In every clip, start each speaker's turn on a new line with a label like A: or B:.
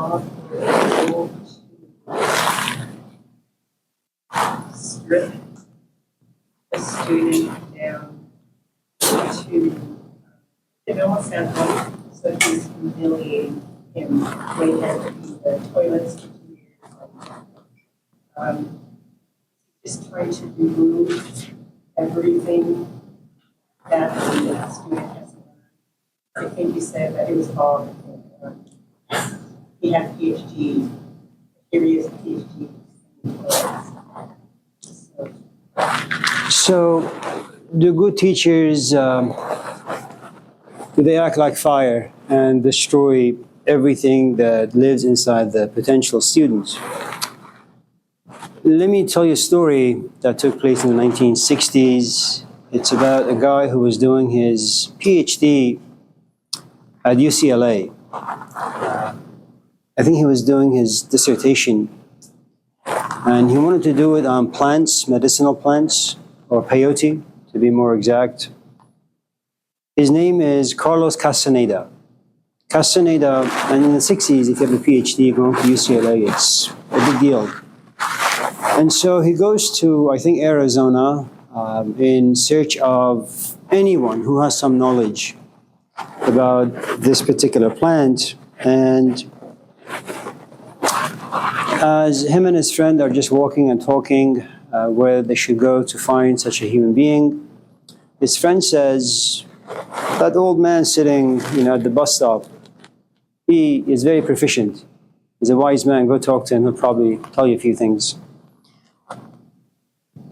A: hard for people to strip a student down to, it almost sounds like, so he's humiliating him when he had to be the toilets for 2 years. Just trying to remove everything that the student has learned. I think you said that it was all, he had a PhD, here he is a PhD.
B: So the good teachers, they act like fire and destroy everything that lives inside the potential students. Let me tell you a story that took place in the 1960s. It's about a guy who was doing his PhD at UCLA. I think he was doing his dissertation, and he wanted to do it on plants, medicinal plants, or peyote, to be more exact. His name is Carlos Castaneda. Castaneda, and in the 60s, if you have a PhD going to UCLA, it's a big deal. And so he goes to, I think, Arizona in search of anyone who has some knowledge about this particular plant. And as him and his friend are just walking and talking where they should go to find such a human being, his friend says, that old man sitting, at the bus stop, he is very proficient. He's a wise man. Go talk to him. He'll probably tell you a few things.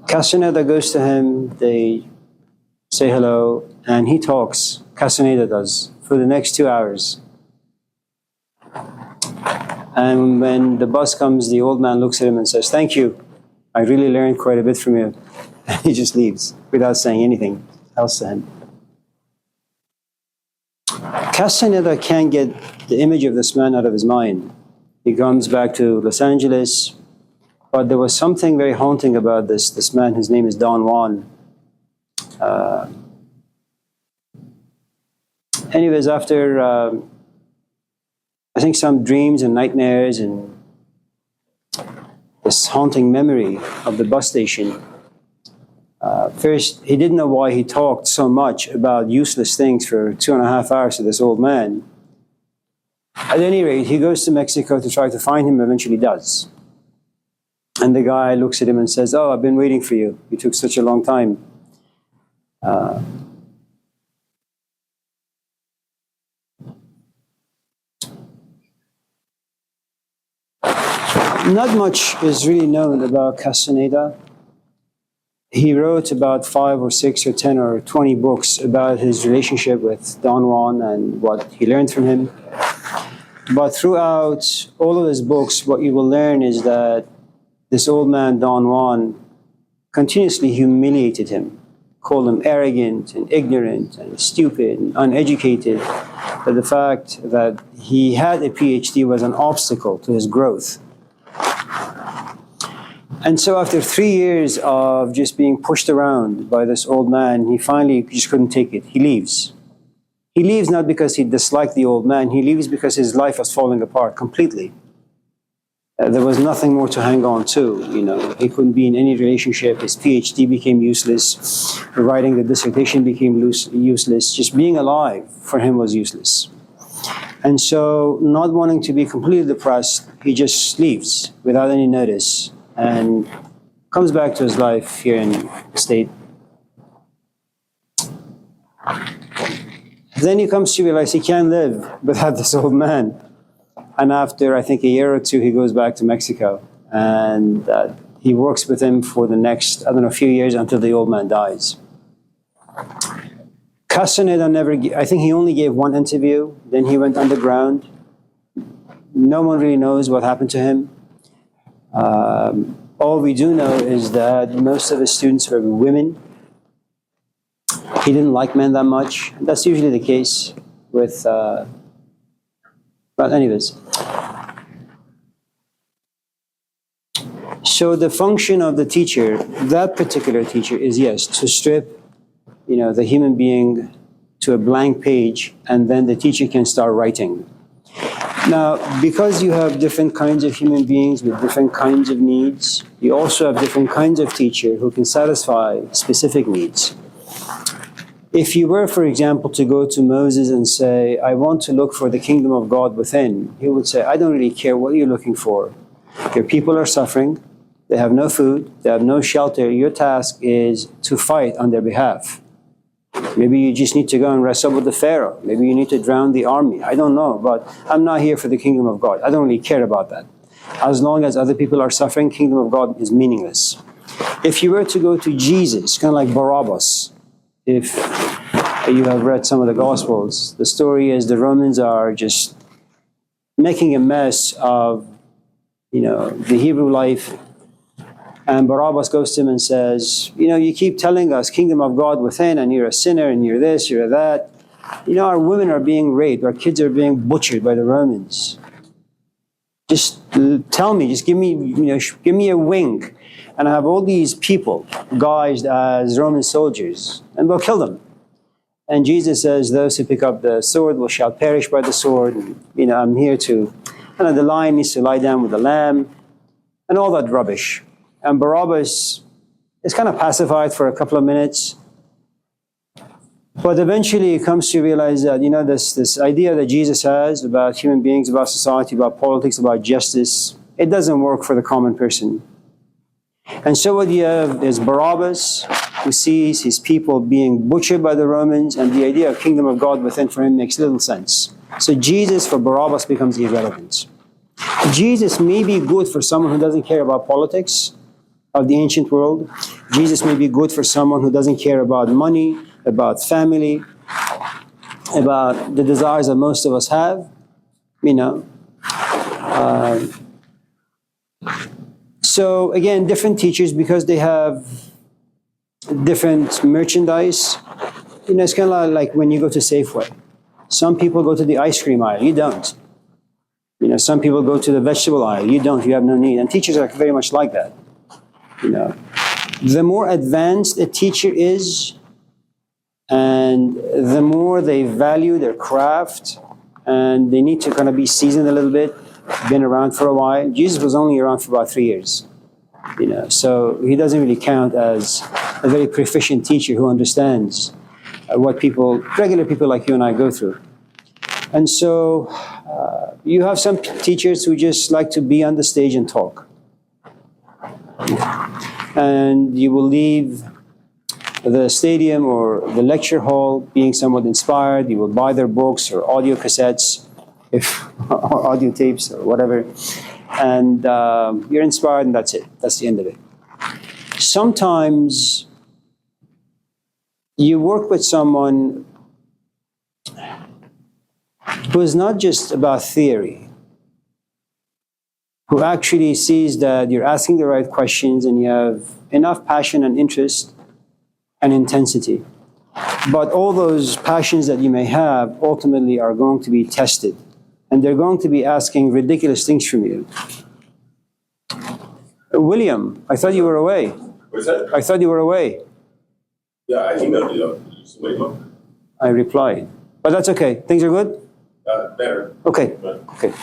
B: Castaneda goes to him. They say hello, and he talks. Castaneda does for the next 2 hours. And when the bus comes, the old man looks at him and says, "Thank you. I really learned quite a bit from you." And he just leaves without saying anything else to him. Castaneda can't get the image of this man out of his mind. He comes back to Los Angeles, but there was something very haunting about this man. His name is Don Juan. Anyways, after I think some dreams and nightmares and this haunting memory of the bus station, first, he didn't know why he talked so much about useless things for 2.5 hours to this old man. At any rate, he goes to Mexico to try to find him, eventually does. And the guy looks at him and says, "Oh, I've been waiting for you. You took such a long time." Not much is really known about Castaneda. He wrote about 5 or 6 or 10 or 20 books about his relationship with Don Juan and what he learned from him. But throughout all of his books, what you will learn is that this old man, Don Juan, continuously humiliated him, called him arrogant and ignorant and stupid and uneducated, that the fact that he had a PhD was an obstacle to his growth. And so after 3 years of just being pushed around by this old man, he finally just couldn't take it. He leaves. He leaves not because he disliked the old man. He leaves because his life was falling apart completely. There was nothing more to hang on to. He couldn't be in any relationship. His PhD became useless. Writing the dissertation became useless. Just being alive for him was useless. And so, not wanting to be completely depressed, he just leaves without any notice and comes back to his life here in the state. Then he comes to realize he can't live without this old man. And after, I think, a year or two, he goes back to Mexico. And he works with him for the next, a few years until the old man dies. Castaneda I think he only gave one interview. Then he went underground. No one really knows what happened to him. All we do know is that most of his students were women. He didn't like men that much. That's usually the case with... But anyways. So the function of the teacher, that particular teacher, is yes, to strip, the human being to a blank page, and then the teacher can start writing. Now, because you have different kinds of human beings with different kinds of needs, you also have different kinds of teacher who can satisfy specific needs. If you were, for example, to go to Moses and say, I want to look for the kingdom of God within, he would say, I don't really care what you're looking for. Your people are suffering, they have no food, they have no shelter. Your task is to fight on their behalf. Maybe you just need to go and wrestle with the Pharaoh. Maybe you need to drown the army. I don't know, but I'm not here for the kingdom of God. I don't really care about that. As long as other people are suffering, kingdom of God is meaningless. If you were to go to Jesus, kind of like Barabbas, if you have read some of the Gospels, the story is the Romans are just making a mess of, the Hebrew life. And Barabbas goes to him and says, you keep telling us kingdom of God within, and you're a sinner, and you're this, you're that. Our women are being raped, our kids are being butchered by the Romans. Just tell me, just give me a wink. And I have all these people guised as Roman soldiers, and we'll kill them. And Jesus says, those who pick up the sword shall perish by the sword. And, I'm here to, the lion needs to lie down with the lamb, and all that rubbish. And Barabbas is kind of pacified for a couple of minutes. But eventually he comes to realize that, this idea that Jesus has about human beings, about society, about politics, about justice, it doesn't work for the common person. And so what you have is Barabbas, who sees his people being butchered by the Romans, and the idea of kingdom of God within for him makes little sense. So Jesus for Barabbas becomes irrelevant. Jesus may be good for someone who doesn't care about politics of the ancient world. Jesus may be good for someone who doesn't care about money, about family, about the desires that most of us have, So again, different teachers, because they have different merchandise, it's kind of like when you go to Safeway. Some people go to the ice cream aisle, you don't. Some people go to the vegetable aisle, you don't, you have no need. And teachers are very much like that. The more advanced a teacher is, and the more they value their craft, and they need to kind of be seasoned a little bit, been around for a while. Jesus was only around for about 3 years, so he doesn't really count as a very proficient teacher who understands what regular people like you and I go through. And so you have some teachers who just like to be on the stage and talk. And you will leave the stadium or the lecture hall being somewhat inspired. You will buy their books or audio cassettes, or audio tapes or whatever. And you're inspired, and that's it. That's the end of it. Sometimes you work with someone who is not just about theory, who actually sees that you're asking the right questions and you have enough passion and interest and intensity. But all those passions that you may have ultimately are going to be tested, and they're going to be asking ridiculous things from you. William, I thought you were away.
C: What's that?
B: I thought you were away.
C: Yeah, I emailed you. Just wait a moment.
B: I replied. But that's okay. Things are good?
C: Better.
B: Okay.
C: But
B: Okay.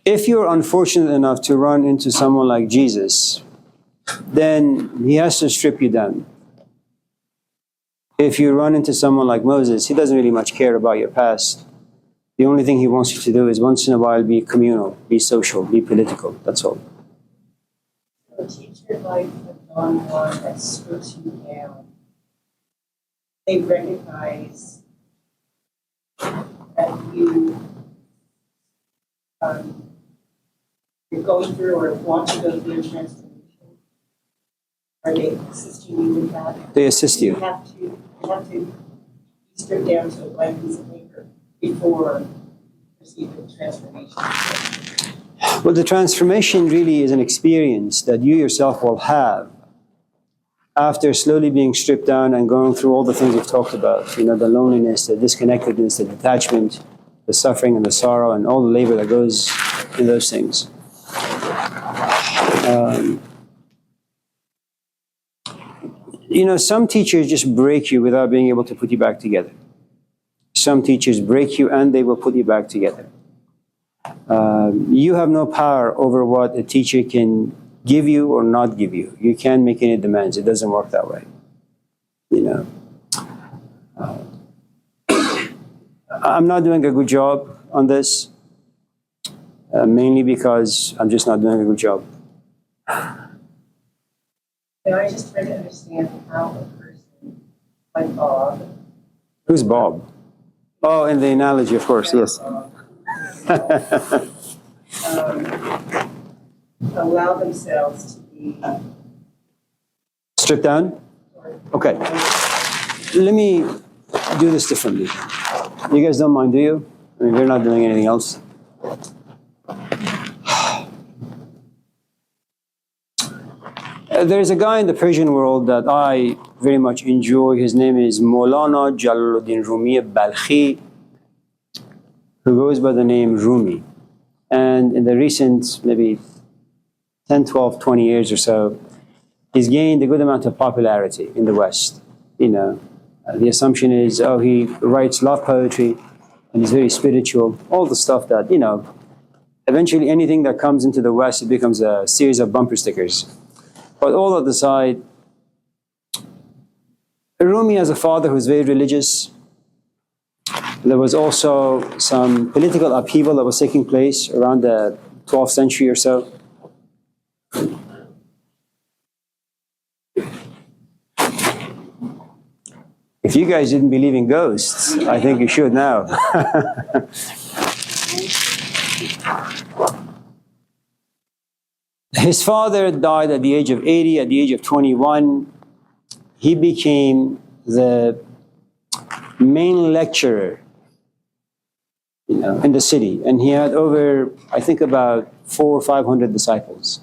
B: If you're unfortunate enough to run into someone like Jesus, then he has to strip you down. If you run into someone like Moses, he doesn't really much care about your past. The only thing he wants you to do is once in a while be communal, be social, be political. That's all.
A: A teacher like the one that strips you down, they recognize that you're going through or want to go through a transformation. Are they assisting you with that?
B: They assist you.
A: You have to be stripped down to a blank piece of paper before you receive the transformation.
B: Well, the transformation really is an experience that you yourself will have after slowly being stripped down and going through all the things we've talked about. The loneliness, the disconnectedness, the detachment. the suffering and the sorrow and all the labor that goes in those things. Some teachers just break you without being able to put you back together. Some teachers break you and they will put you back together. You have no power over what a teacher can give you or not give you. You can't make any demands. It doesn't work that way. I'm not doing a good job on this, mainly because I'm just not doing a good job.
A: And I just try to understand how a person like Bob.
B: Who's Bob? Oh, in the analogy, of course, yes.
A: Allow themselves to be
B: Stripped down? Okay. Let me do this differently. You guys don't mind, do you? I mean, we're not doing anything else. There's a guy in the Persian world that I very much enjoy. His name is Maulana Jalaluddin Rumi Balkhi, who goes by the name Rumi. And in the recent, maybe 10, 12, 20 years or so, he's gained a good amount of popularity in the West. The assumption is, he writes love poetry and he's very spiritual, all the stuff that, eventually anything that comes into the West, it becomes a series of bumper stickers. But all of the side, Rumi has a father who's very religious. There was also some political upheaval that was taking place around the 12th century or so. If you guys didn't believe in ghosts, I think you should now. His father died at the age of 80. At the age of 21, he became the main lecturer, in the city. And he had over, I think, about 400 or 500 disciples.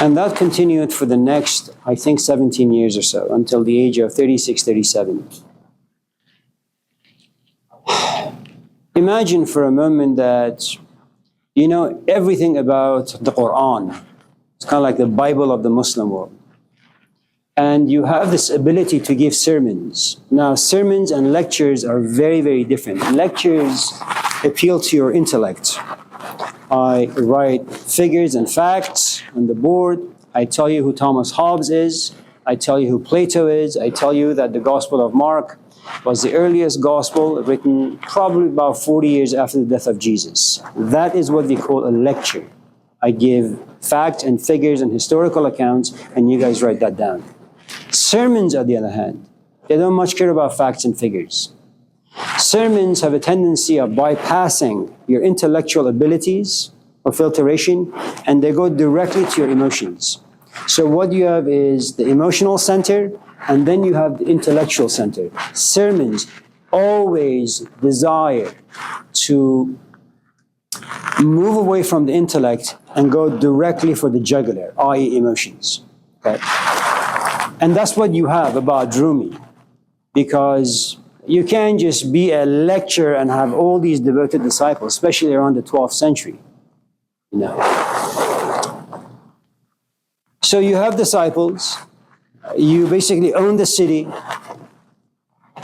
B: And that continued for the next, I think, 17 years or so, until the age of 36, 37. Imagine for a moment that you know everything about the Quran. It's kind of like the Bible of the Muslim world. And you have this ability to give sermons. Now, sermons and lectures are very, very different. Lectures appeal to your intellect. I write figures and facts on the board. I tell you who Thomas Hobbes is. I tell you who Plato is. I tell you that the Gospel of Mark was the earliest gospel written probably about 40 years after the death of Jesus. That is what we call a lecture. I give facts and figures and historical accounts, and you guys write that down. Sermons, on the other hand, they don't much care about facts and figures. Sermons have a tendency of bypassing your intellectual abilities or filtration, and they go directly to your emotions. So what you have is the emotional center, and then you have the intellectual center. Sermons always desire to move away from the intellect and go directly for the jugular, i.e. emotions. Okay? And that's what you have about Rumi, because you can't just be a lecturer and have all these devoted disciples, especially around the 12th century. So you have disciples, you basically own the city,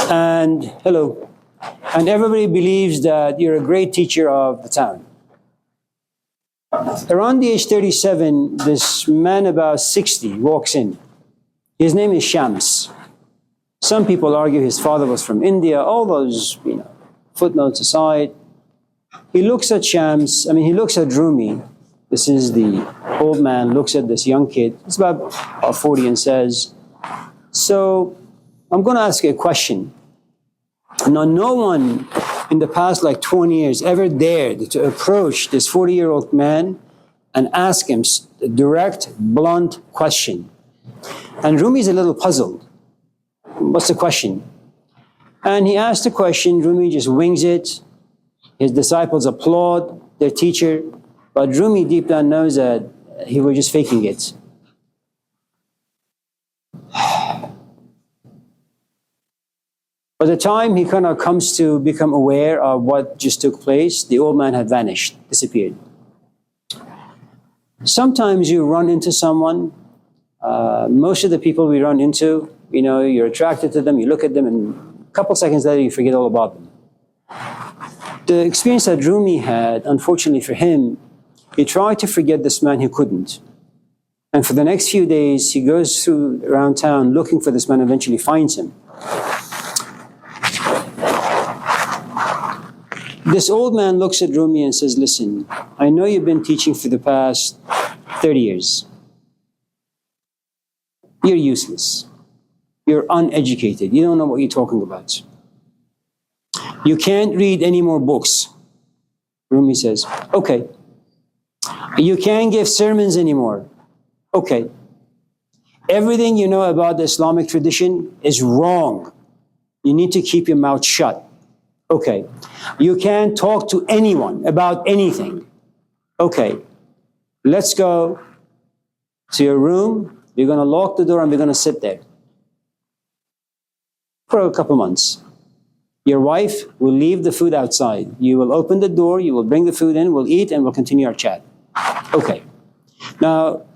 B: and everybody believes that you're a great teacher of the town. Around the age 37, this man about 60 walks in. His name is Shams. Some people argue his father was from India. All those, footnotes aside, he looks at he looks at Rumi. This is the old man, looks at this young kid. He's about 40 and says, so I'm going to ask you a question. Now, no one in the past 20 years ever dared to approach this 40-year-old man and ask him a direct, blunt question. And Rumi's a little puzzled. What's the question? And he asked the question, Rumi just wings it. His disciples applaud their teacher, but Rumi deep down knows that he was just faking it. By the time he kind of comes to become aware of what just took place, the old man had vanished, disappeared. Sometimes you run into someone, most of the people we run into, you're attracted to them, you look at them, and a couple seconds later you forget all about them. The experience that Rumi had, unfortunately for him, he tried to forget this man, he couldn't. And for the next few days, he goes through around town looking for this man, eventually finds him. This old man looks at Rumi and says, listen, I know you've been teaching for the past 30 years. You're useless. You're uneducated. You don't know what you're talking about. You can't read any more books. Rumi says, okay. You can't give sermons anymore. Okay. Everything you know about the Islamic tradition is wrong. You need to keep your mouth shut. Okay. You can't talk to anyone about anything. Okay. Let's go to your room. We're going to lock the door and we're going to sit there for a couple months. Your wife will leave the food outside. You will open the door, you will bring the food in, we'll eat, and we'll continue our chat. Okay. Now,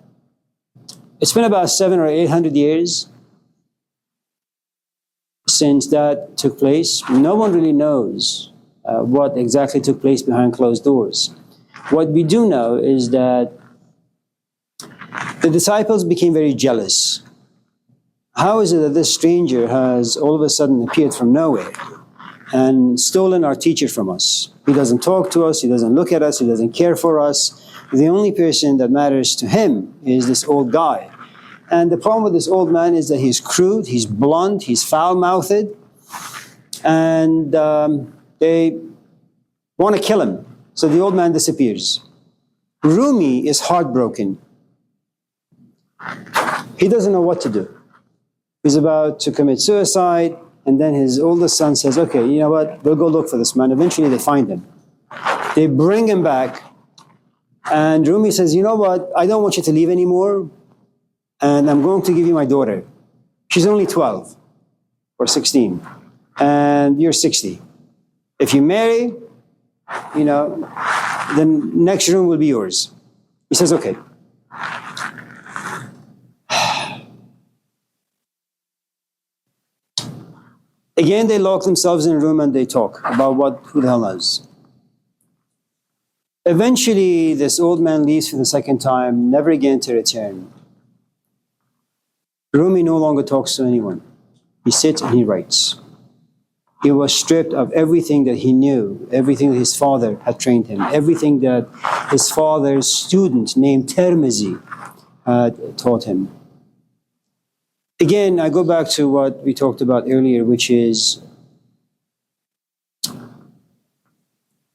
B: it's been about 700 or 800 years since that took place. No one really knows what exactly took place behind closed doors. What we do know is that the disciples became very jealous. How is it that this stranger has all of a sudden appeared from nowhere and stolen our teacher from us? He doesn't talk to us, he doesn't look at us, he doesn't care for us. The only person that matters to him is this old guy. And the problem with this old man is that he's crude, he's blunt, he's foul-mouthed, and they want to kill him. So the old man disappears. Rumi is heartbroken. He doesn't know what to do. He's about to commit suicide, and then his oldest son says, okay, you know what, we'll go look for this man. Eventually they find him. They bring him back, and Rumi says, you know what, I don't want you to leave anymore, and I'm going to give you my daughter. She's only 12 or 16, and you're 60. If you marry, the next room will be yours. He says, okay. Again, they lock themselves in a room and they talk about who the hell knows. Eventually, this old man leaves for the second time, never again to return. Rumi no longer talks to anyone. He sits and he writes. He was stripped of everything that he knew, everything that his father had trained him, everything that his father's student named Tirmizi had taught him. Again, I go back to what we talked about earlier, which is,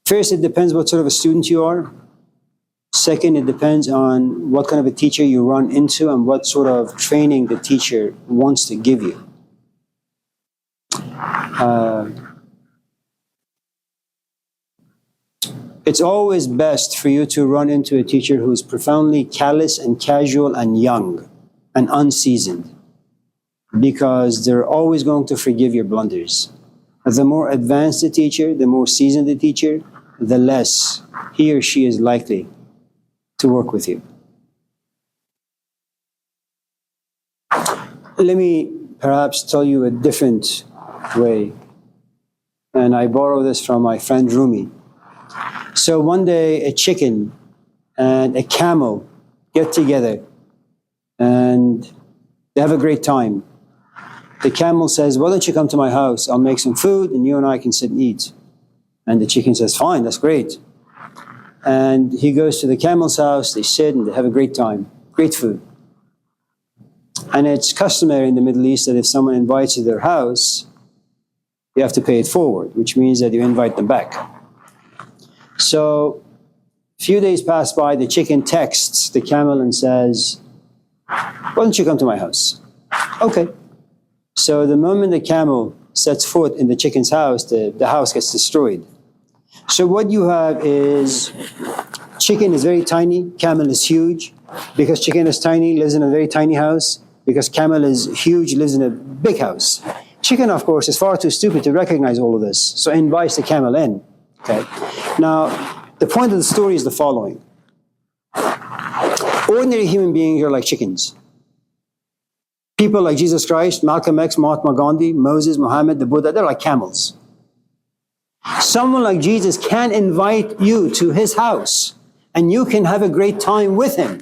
B: first, it depends what sort of a student you are. Second, it depends on what kind of a teacher you run into and what sort of training the teacher wants to give you. It's always best for you to run into a teacher who's profoundly callous and casual and young and unseasoned, because they're always going to forgive your blunders. The more advanced the teacher, the more seasoned the teacher, the less he or she is likely to work with you. Let me perhaps tell you a different way, and I borrow this from my friend Rumi. So one day a chicken and a camel get together and they have a great time. The camel says, why don't you come to my house? I'll make some food and you and I can sit and eat. And the chicken says, fine, that's great. And he goes to the camel's house, they sit and they have a great time, great food. And it's customary in the Middle East that if someone invites you to their house, you have to pay it forward, which means that you invite them back. So a few days pass by, the chicken texts the camel and says, why don't you come to my house? Okay. So the moment the camel sets foot in the chicken's house, the house gets destroyed. So what you have is, chicken is very tiny, camel is huge. Because chicken is tiny, lives in a very tiny house. Because camel is huge, lives in a big house. Chicken, of course, is far too stupid to recognize all of this, so invites the camel in. Okay. Now, the point of the story is the following. Ordinary human beings are like chickens. People like Jesus Christ, Malcolm X, Mahatma Gandhi, Moses, Muhammad, the Buddha, they're like camels. Someone like Jesus can invite you to his house, and you can have a great time with him.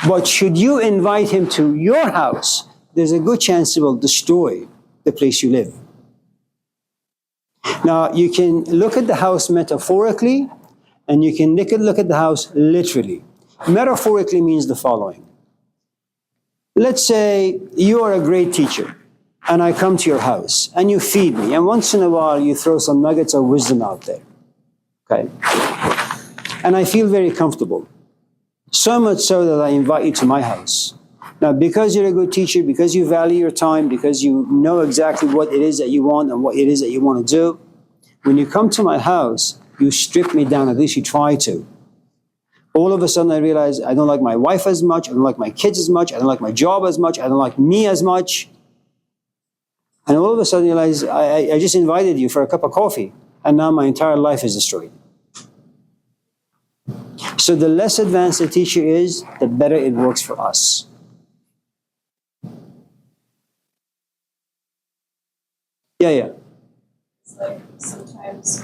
B: But should you invite him to your house, there's a good chance he will destroy the place you live. Now, you can look at the house metaphorically, and you can look at the house literally. Metaphorically means the following. Let's say you are a great teacher, and I come to your house, and you feed me, and once in a while you throw some nuggets of wisdom out there. Okay? And I feel very comfortable. So much so that I invite you to my house. Now, because you're a good teacher, because you value your time, because you know exactly what it is that you want and what it is that you want to do, when you come to my house, you strip me down, at least you try to. All of a sudden I realize I don't like my wife as much, I don't like my kids as much, I don't like my job as much, I don't like me as much. And all of a sudden I realize I just invited you for a cup of coffee, and now my entire life is destroyed. So the less advanced the teacher is, the better it works for us. Yeah.
D: It's like sometimes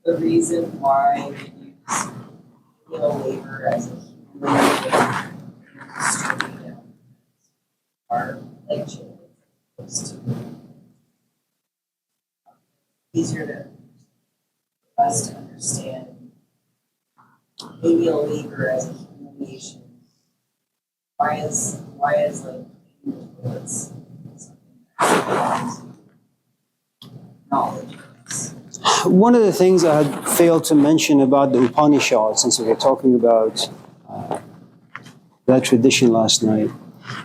D: the reason why we use labor as a human being are like children. Easier for us to understand maybe a labor as a humiliation. Why is like towards something knowledge?
B: One of the things I had failed to mention about the Upanishads, since we were talking about that tradition last night,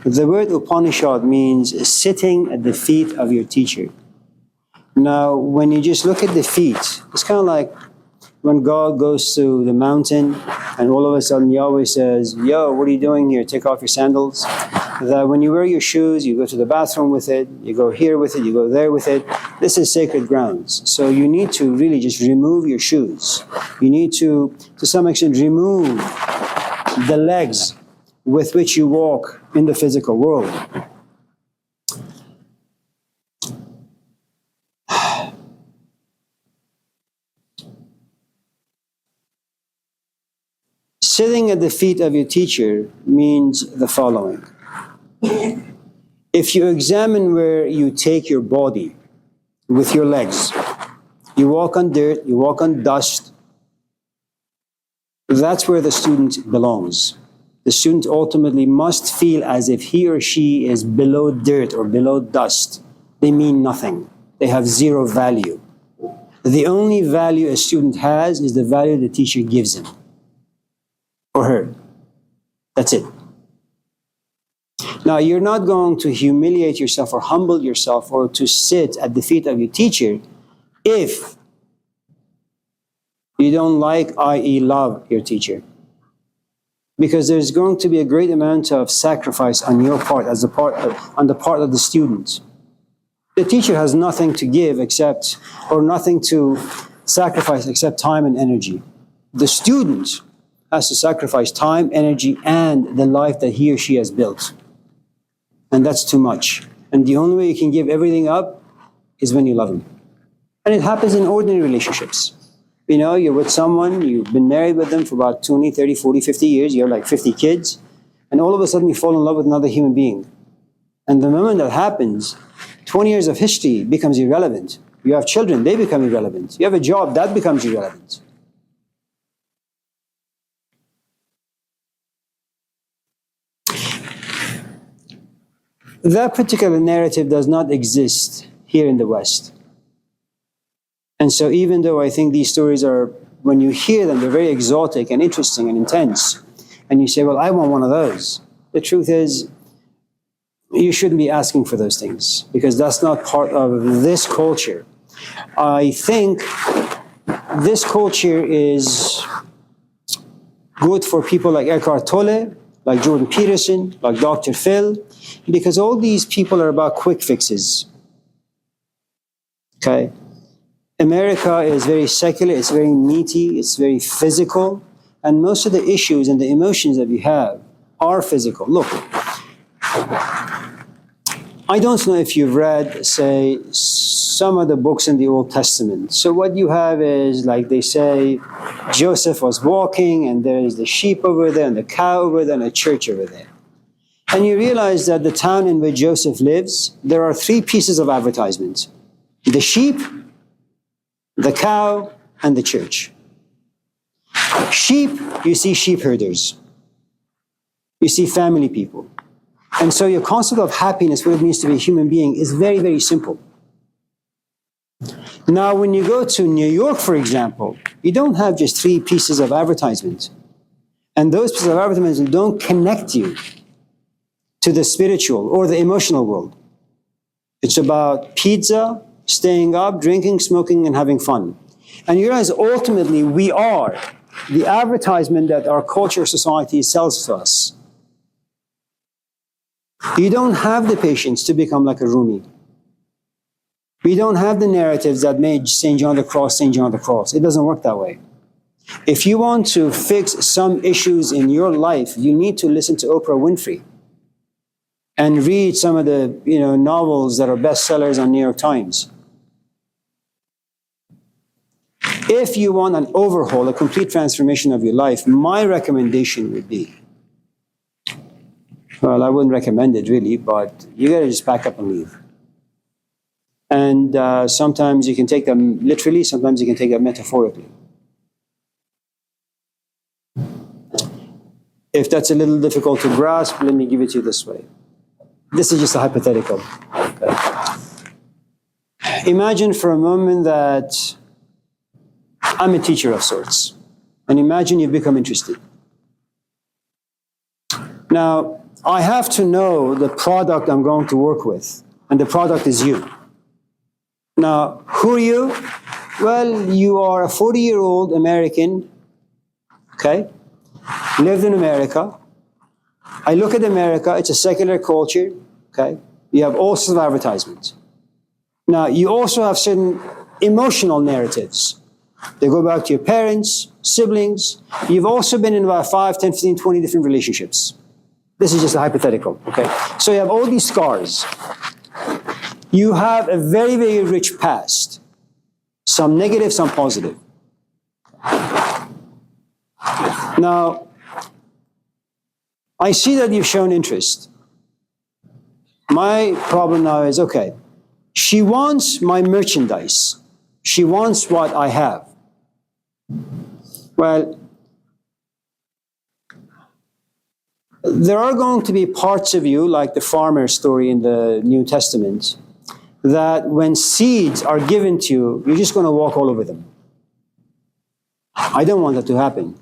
B: the word Upanishad means sitting at the feet of your teacher. Now, when you just look at the feet, it's kind of like when God goes to the mountain and all of a sudden Yahweh says, "Yo, what are you doing here? Take off your sandals." That when you wear your shoes, you go to the bathroom with it, you go here with it, you go there with it. This is sacred grounds. So you need to really just remove your shoes. You need to some extent, remove the legs with which you walk in the physical world. Sitting at the feet of your teacher means the following. If you examine where you take your body with your legs, you walk on dirt, you walk on dust, that's where the student belongs. The student ultimately must feel as if he or she is below dirt or below dust. They mean nothing. They have zero value. The only value a student has is the value the teacher gives him or her. That's it. Now, you're not going to humiliate yourself or humble yourself or to sit at the feet of your teacher if you don't like, i.e. love your teacher. Because there's going to be a great amount of sacrifice on your part, on the part of the student. The teacher has nothing to give except, or nothing to sacrifice except time and energy. The student has to sacrifice time, energy, and the life that he or she has built. And that's too much. And the only way you can give everything up is when you love him. And it happens in ordinary relationships. You know, you're with someone, you've been married with them for about 20, 30, 40, 50 years, you have like 50 kids, and all of a sudden you fall in love with another human being. And the moment that happens, 20 years of history becomes irrelevant. You have children, they become irrelevant. You have a job, that becomes irrelevant. That particular narrative does not exist here in the West. And so even though I think these stories are, when you hear them, they're very exotic and interesting and intense, and you say, well, I want one of those. The truth is, you shouldn't be asking for those things, because that's not part of this culture. I think this culture is good for people like Eckhart Tolle, like Jordan Peterson, like Dr. Phil, because all these people are about quick fixes. Okay? America is very secular, it's very meaty, it's very physical, and most of the issues and the emotions that we have are physical. Look, I don't know if you've read, say, some of the books in the Old Testament. So what you have is, like they say, Joseph was walking, and there is the sheep over there, and the cow over there, and a church over there. And you realize that the town in which Joseph lives, there are three pieces of advertisement: the sheep, the cow, and the church. Sheep, you see sheep herders. You see family people. And so your concept of happiness, what it means to be a human being, is very, very simple. Now, when you go to New York, for example, you don't have just three pieces of advertisement. And those pieces of advertisement don't connect you to the spiritual or the emotional world. It's about pizza, staying up, drinking, smoking, and having fun. And you realize ultimately we are the advertisement that our culture, society sells to us. You don't have the patience to become like a Rumi. We don't have the narratives that made St. John the Cross, St. John the Cross. It doesn't work that way. If you want to fix some issues in your life, you need to listen to Oprah Winfrey and read some of the novels that are bestsellers on New York Times. If you want an overhaul, a complete transformation of your life, my recommendation would be, well, I wouldn't recommend it really, but you gotta just pack up and leave. And sometimes you can take them literally, sometimes you can take them metaphorically. If that's a little difficult to grasp, let me give it to you this way. This is just a hypothetical. Okay. Imagine for a moment that I'm a teacher of sorts. And imagine you've become interested. Now, I have to know the product I'm going to work with. And the product is you. Now, who are you? Well, you are a 40-year-old American, okay? Lived in America. I look at America, it's a secular culture, okay? You have all sorts of advertisements. Now, you also have certain emotional narratives. They go back to your parents, siblings. You've also been in about 5, 10, 15, 20 different relationships. This is just a hypothetical, okay? So you have all these scars. You have a very, very rich past. Some negative, some positive. Now, I see that you've shown interest. My problem now is, okay, she wants my merchandise. She wants what I have. Well, there are going to be parts of you, like the farmer story in the New Testament, that when seeds are given to you, you're just going to walk all over them. I don't want that to happen.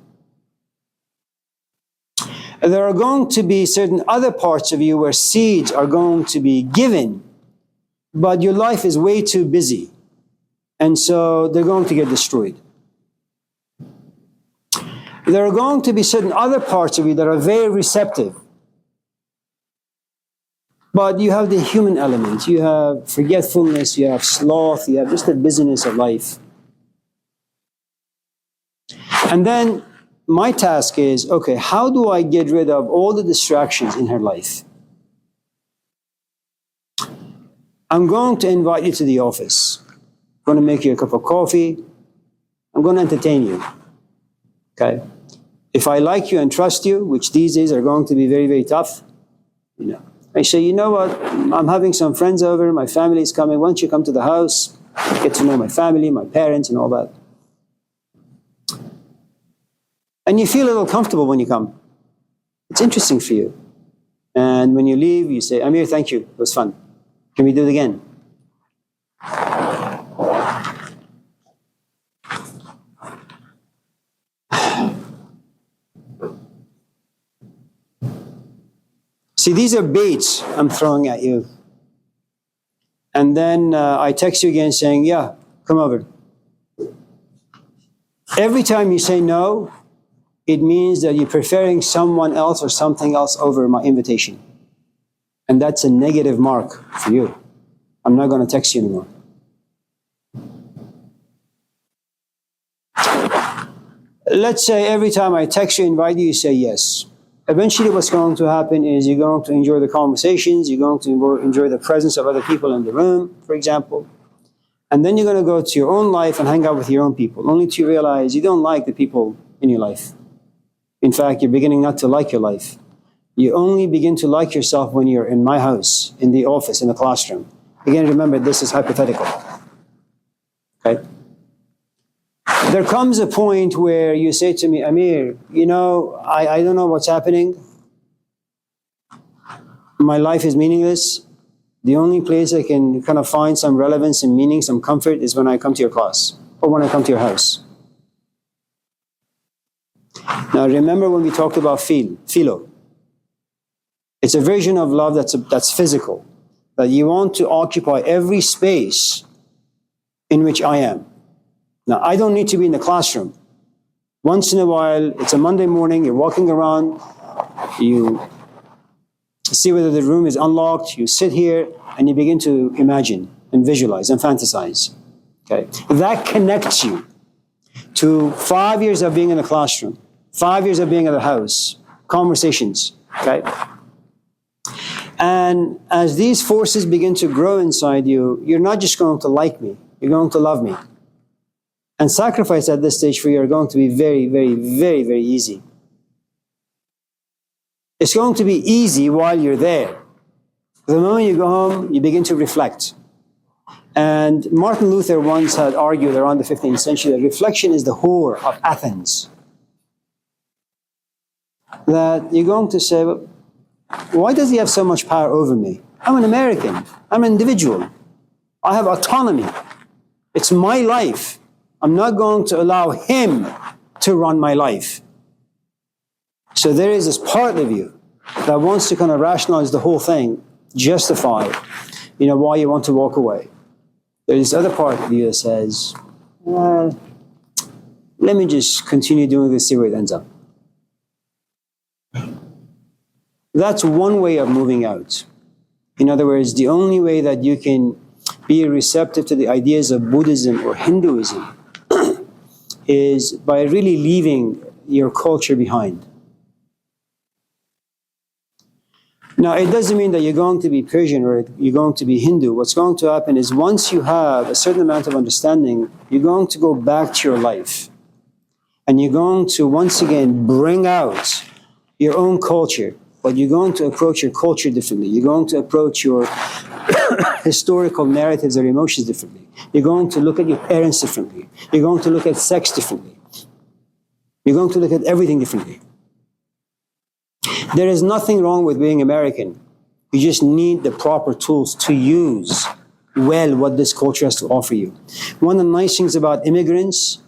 B: There are going to be certain other parts of you where seeds are going to be given, but your life is way too busy. And so they're going to get destroyed. There are going to be certain other parts of you that are very receptive. But you have the human element. You have forgetfulness, you have sloth, you have just the busyness of life. And then my task is, okay, how do I get rid of all the distractions in her life? I'm going to invite you to the office. I'm going to make you a cup of coffee. I'm going to entertain you. Okay? If I like you and trust you, which these days are going to be very, very tough, I say, you know what, I'm having some friends over, my family is coming, why don't you come to the house, get to know my family, my parents, and all that. And you feel a little comfortable when you come. It's interesting for you. And when you leave, you say, Amir, thank you, it was fun. Can we do it again? See, these are baits I'm throwing at you. And then I text you again saying, yeah, come over. Every time you say no, it means that you're preferring someone else or something else over my invitation. And that's a negative mark for you. I'm not going to text you anymore. Let's say every time I text you, invite you, you say yes. Eventually what's going to happen is you're going to enjoy the conversations, you're going to enjoy the presence of other people in the room, for example. And then you're going to go to your own life and hang out with your own people, only to realize you don't like the people in your life. In fact, you're beginning not to like your life. You only begin to like yourself when you're in my house, in the office, in the classroom. Again, remember, this is hypothetical. Okay? There comes a point where you say to me, Amir, you know, I don't know what's happening. My life is meaningless. The only place I can kind of find some relevance and meaning, some comfort, is when I come to your class or when I come to your house. Now, remember when we talked about philo. It's a version of love that's physical, that you want to occupy every space in which I am. Now, I don't need to be in the classroom. Once in a while, it's a Monday morning, you're walking around, you see whether the room is unlocked, you sit here, and you begin to imagine and visualize and fantasize. Okay? That connects you to 5 years of being in the classroom, 5 years of being at the house, conversations. Okay? And as these forces begin to grow inside you, you're not just going to like me, you're going to love me. And sacrifice at this stage for you are going to be very, very, very, very easy. It's going to be easy while you're there. The moment you go home, you begin to reflect. And Martin Luther once had argued around the 15th century that reflection is the whore of Athens. That you're going to say, well, why does he have so much power over me? I'm an American. I'm an individual. I have autonomy. It's my life. I'm not going to allow him to run my life. So there is this part of you that wants to kind of rationalize the whole thing, justify, why you want to walk away. There's this other part of you that says, let me just continue doing this, see where it ends up. That's one way of moving out. In other words, the only way that you can be receptive to the ideas of Buddhism or Hinduism is by really leaving your culture behind. Now, it doesn't mean that you're going to be Persian or you're going to be Hindu. What's going to happen is once you have a certain amount of understanding, you're going to go back to your life. And you're going to once again bring out your own culture, but you're going to approach your culture differently. You're going to approach your historical narratives or emotions differently. You're going to look at your parents differently. You're going to look at sex differently. You're going to look at everything differently. There is nothing wrong with being American. You just need the proper tools to use well what this culture has to offer you. One of the nice things about immigrants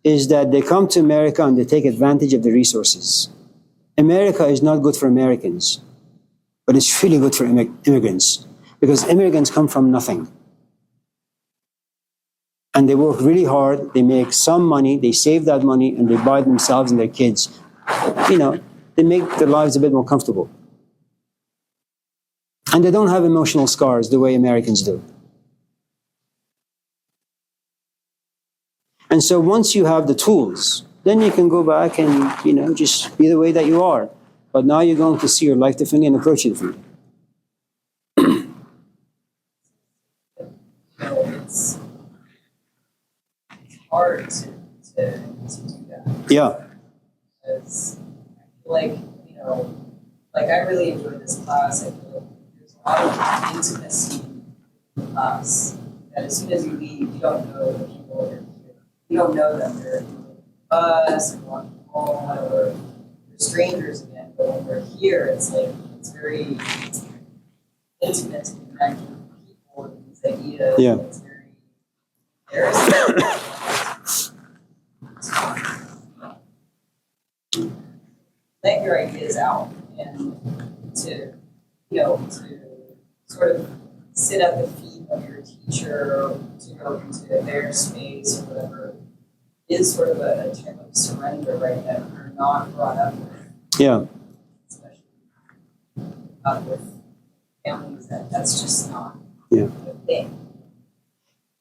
B: is that they come to America and they take advantage of the resources. America is not good for Americans, but it's really good for immigrants, because immigrants come from nothing. And they work really hard, they make some money, they save that money, and they buy themselves and their kids. They make their lives a bit more comfortable. And they don't have emotional scars the way Americans do. And so once you have the tools, then you can go back and, just be the way that you are. But now you're going to see your life differently and approach it differently.
D: It's hard to do that.
B: Yeah.
D: Because I feel like I really enjoyed this class. I feel like there's a lot of intimacy in us that as soon as you leave, you don't know the people that are here. You don't know them. They're with us and walking home, or they're strangers again. But when we're here, it's very intimate to connect with people and these ideas.
B: Yeah.
D: It's very embarrassing. Let your ideas out and to sort of sit at the feet of your teacher, or to go into their space or whatever, is sort of a term of surrender, right? That we're you're not brought up with,
B: Yeah.
D: especially with families, that's just not
B: Yeah.
D: a thing.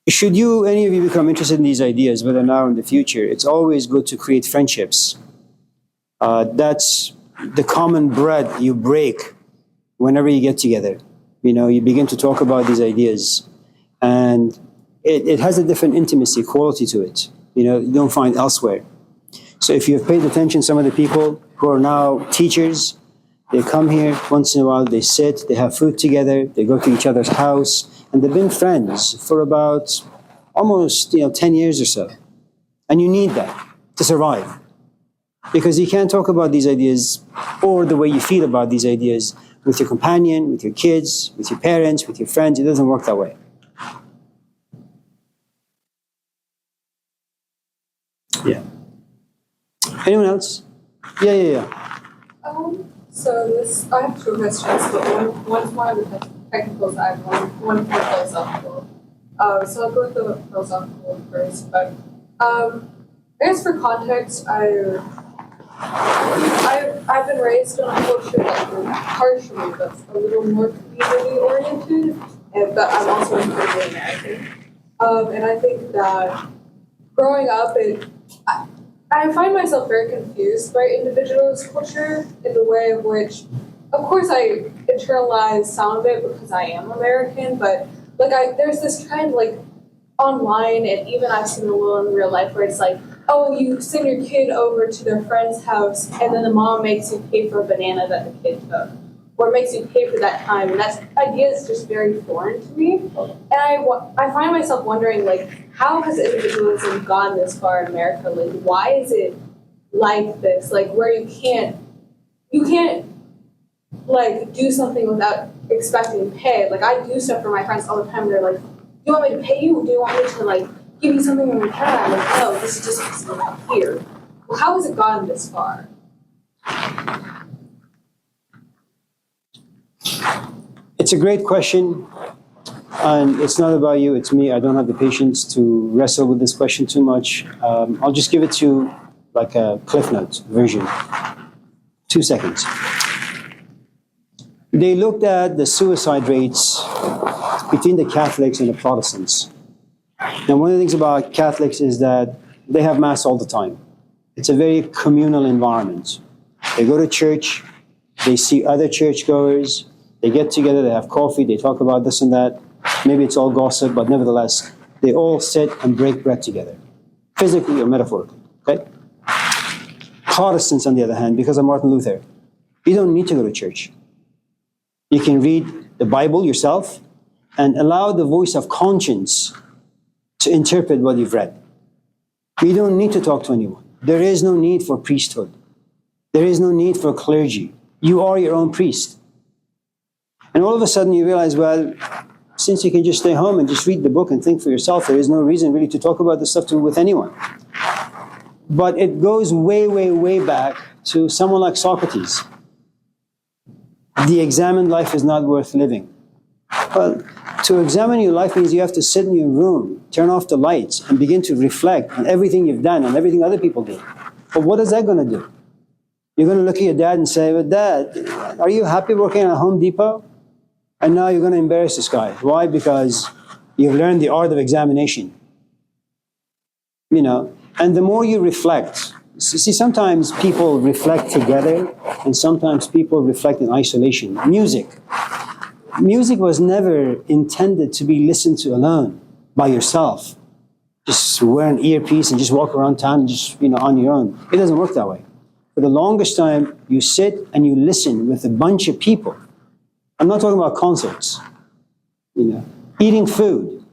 B: Should any of you become interested in these ideas, whether now or in the future, it's always good to create friendships. That's the common bread you break whenever you get together. You begin to talk about these ideas, and it has a different intimacy quality to it. You don't find elsewhere. So if you've paid attention, some of the people who are now teachers, they come here once in a while, they sit, they have food together, they go to each other's house, and they've been friends for about almost 10 years or so. And you need that to survive. Because you can't talk about these ideas or the way you feel about these ideas with your companion, with your kids, with your parents, with your friends. It doesn't work that way. Yeah. Anyone else? Yeah.
E: I have two questions, but one's more on the technical side, one's more philosophical. So I'll go with the philosophical first, but I guess for context, I've been raised in a culture partially that's a little more community oriented, but I'm also incredibly American. And I think that growing up, I find myself very confused by individualist culture in the way of which, of course, I internalize some of it because I am American, but there's this trend online, and even I've seen a little in real life where it's oh, you send your kid over to their friend's house, and then the mom makes you pay for a banana that the kid took, or makes you pay for that time, and that idea is just very foreign to me. And I find myself wondering, how has individualism gone this far in America? Why is it like this? Where you can't do something without expecting pay. I do stuff for my friends all the time. They're like, "Do you want me to pay you? Do you want me to give you something in return?" I'm like, "No, this is just something here." Well, how has it gone this far?
B: It's a great question, and it's not about you, it's me. I don't have the patience to wrestle with this question too much. I'll just give it to you like a Cliff Notes version. 2 seconds. They looked at the suicide rates between the Catholics and the Protestants. Now, one of the things about Catholics is that they have Mass all the time. It's a very communal environment. They go to church, they see other churchgoers, they get together, they have coffee, they talk about this and that. Maybe it's all gossip, but nevertheless, they all sit and break bread together, physically or metaphorically. Okay? Protestants, on the other hand, because of Martin Luther, you don't need to go to church. You can read the Bible yourself and allow the voice of conscience to interpret what you've read. You don't need to talk to anyone. There is no need for priesthood. There is no need for clergy. You are your own priest. And all of a sudden you realize, well, since you can just stay home and just read the book and think for yourself, there is no reason really to talk about this stuff with anyone. But it goes way, way, way back to someone like Socrates. The examined life is not worth living. Well, to examine your life means you have to sit in your room, turn off the lights, and begin to reflect on everything you've done and everything other people do. But what is that going to do? You're going to look at your dad and say, "Well, Dad, are you happy working at Home Depot?" And now you're going to embarrass this guy. Why? Because you've learned the art of examination. And the more you reflect, see, sometimes people reflect together, and sometimes people reflect in isolation. Music was never intended to be listened to alone, by yourself. Just wear an earpiece and just walk around town just, on your own. It doesn't work that way. For the longest time, you sit and you listen with a bunch of people. I'm not talking about concerts. Eating food.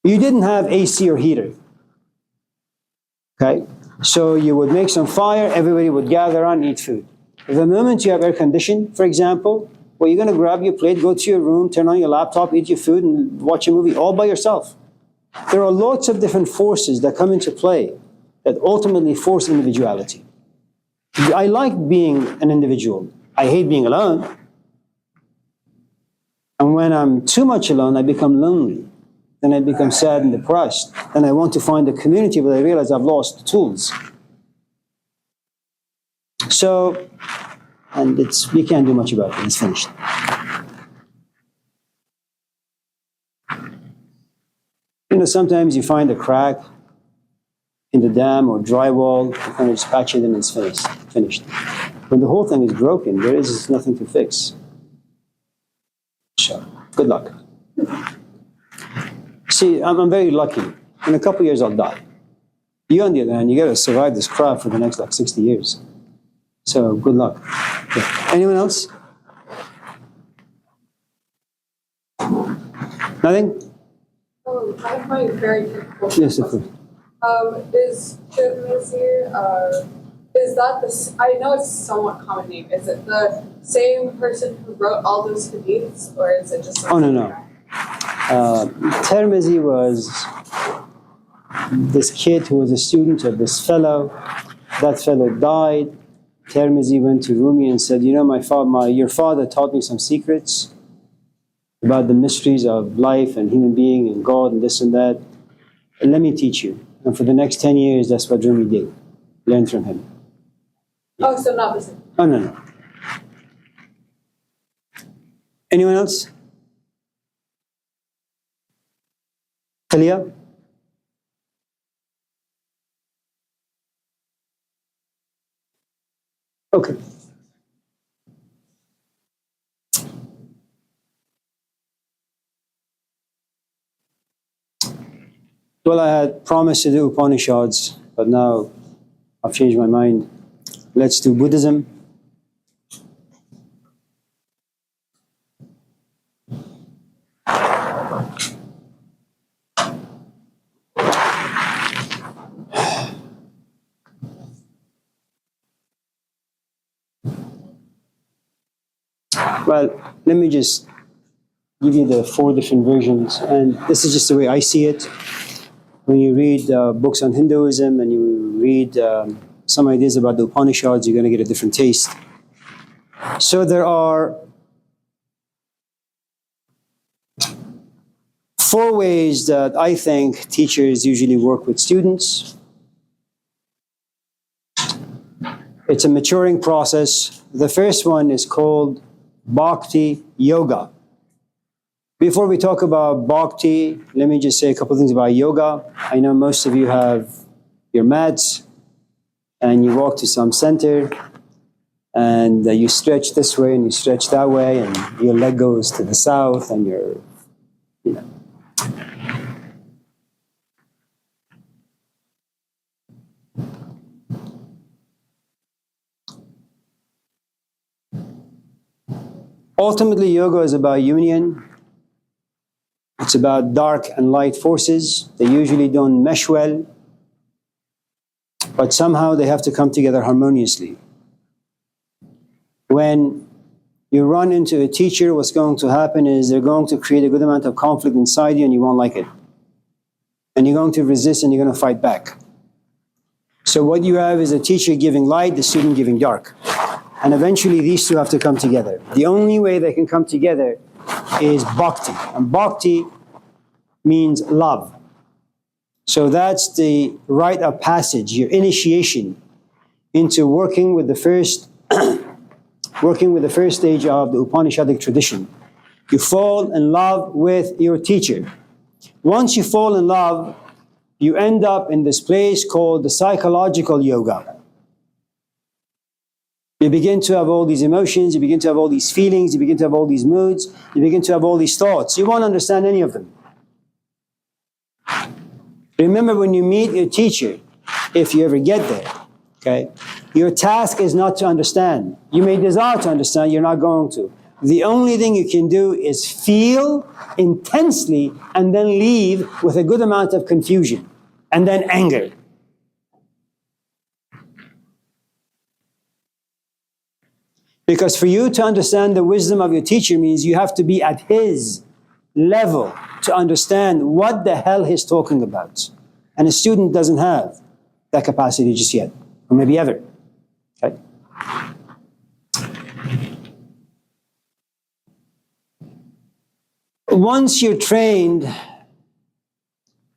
B: You didn't have AC or heater. Okay? So you would make some fire, everybody would gather around and eat food. The moment you have air conditioning, for example, well, you're going to grab your plate, go to your room, turn on your laptop, eat your food, and watch a movie all by yourself. There are lots of different forces that come into play that ultimately force individuality. I like being an individual. I hate being alone. And when I'm too much alone, I become lonely. Then I become sad and depressed. Then I want to find a community, but I realize I've lost the tools. So, and we can't do much about it. It's finished. Sometimes you find a crack in the dam or drywall, you kind of just patch it and it's finished. When the whole thing is broken, there is nothing to fix. So, good luck. See, I'm very lucky. In a couple of years, I'll die. You, on the other hand, you got to survive this crap for the next 60 years. So, good luck. Yeah. Anyone else? Nothing?
E: I find it very difficult.
B: Yes, of course.
E: Is Tirmizi, is that I know it's a somewhat common name. Is it the same person who wrote all those hadiths, or is it just?
B: Oh, no. Tirmizi was this kid who was a student of this fellow. That fellow died. Tirmizi went to Rumi and said, your father taught me some secrets about the mysteries of life and human being and God and this and that. And let me teach you. And for the next 10 years, that's what Rumi did. Learn from him.
E: Oh, so not the same.
B: Oh, no. Anyone else? Talia? Okay. Well, I had promised to do Upanishads, but now I've changed my mind. Let's do Buddhism. Well, let me just give you the 4 different versions, and this is just the way I see it. When you read books on Hinduism and you read some ideas about the Upanishads, you're going to get a different taste. So there are 4 ways that I think teachers usually work with students. It's a maturing process. The first one is called Bhakti Yoga. Before we talk about Bhakti, let me just say a couple things about yoga. I know most of you have your mats and you walk to some center and you stretch this way and you stretch that way and your leg goes to the south and Ultimately, yoga is about union. It's about dark and light forces. They usually don't mesh well, but somehow they have to come together harmoniously. When you run into a teacher, what's going to happen is they're going to create a good amount of conflict inside you and you won't like it. And you're going to resist and you're going to fight back. So what you have is a teacher giving light, the student giving dark. And eventually these two have to come together. The only way they can come together is bhakti. And bhakti means love. So that's the rite of passage, your initiation into working with the first stage of the Upanishadic tradition. You fall in love with your teacher. Once you fall in love, you end up in this place called the psychological yoga. You begin to have all these emotions, you begin to have all these feelings, you begin to have all these moods, you begin to have all these thoughts. You won't understand any of them. Remember, when you meet your teacher, if you ever get there, okay, your task is not to understand. You may desire to understand, you're not going to. The only thing you can do is feel intensely and then leave with a good amount of confusion and then anger. Because for you to understand the wisdom of your teacher means you have to be at his level to understand what the hell he's talking about. And a student doesn't have that capacity just yet, or maybe ever. Okay? Once you're trained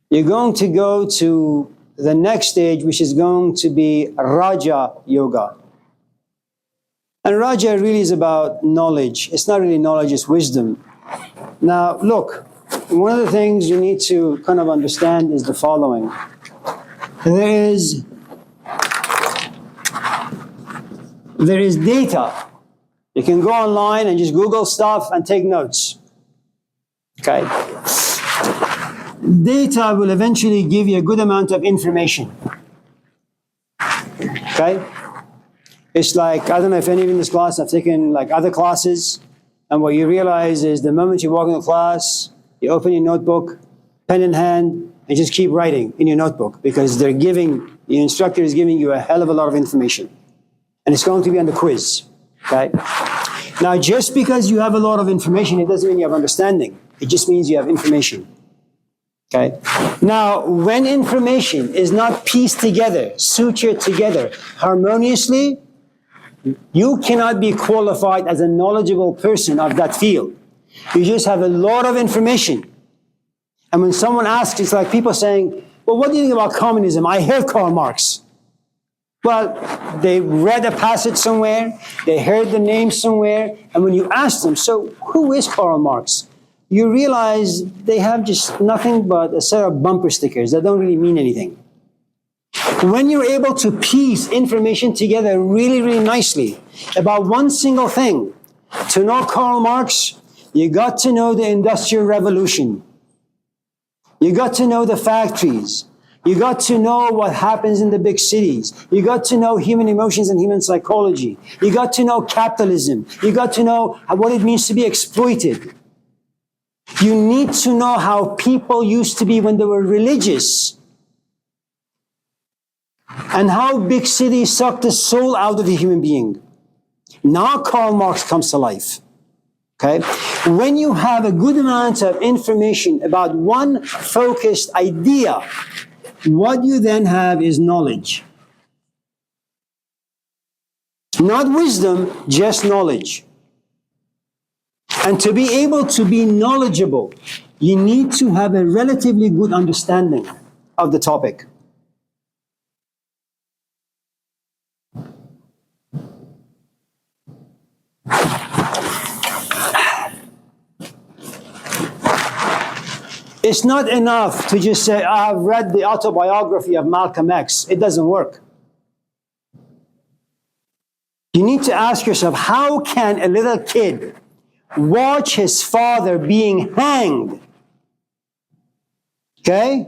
B: you're going to go to the next stage, which is going to be Raja Yoga. And Raja really is about knowledge. It's not really knowledge, it's wisdom. Now, look, one of the things you need to kind of understand is the following. There is data. You can go online and just Google stuff and take notes. Okay? Data will eventually give you a good amount of information. Okay? It's like, I don't know if any of you in this class have taken like other classes, and what you realize is the moment you walk into class, you open your notebook, pen in hand, and just keep writing in your notebook, because the instructor is giving you a hell of a lot of information. And it's going to be on the quiz. Okay? Now, just because you have a lot of information, it doesn't mean you have understanding. It just means you have information. Okay? Now, when information is not pieced together, sutured together harmoniously, you cannot be qualified as a knowledgeable person of that field. You just have a lot of information. And when someone asks, it's like people saying, well, what do you think about communism? I heard Karl Marx. Well, they read a passage somewhere, they heard the name somewhere, and when you ask them, so who is Karl Marx? You realize they have just nothing but a set of bumper stickers that don't really mean anything. When you're able to piece information together really, really nicely about one single thing, to know Karl Marx, you got to know the Industrial Revolution. You got to know the factories. You got to know what happens in the big cities. You got to know human emotions and human psychology. You got to know capitalism. You got to know what it means to be exploited. You need to know how people used to be when they were religious, and how big cities sucked the soul out of the human being. Now Karl Marx comes to life. Okay? When you have a good amount of information about one focused idea, what you then have is knowledge. Not wisdom, just knowledge. And to be able to be knowledgeable, you need to have a relatively good understanding of the topic. It's not enough to just say, I've read the autobiography of Malcolm X. It doesn't work. You need to ask yourself, how can a little kid watch his father being hanged, okay,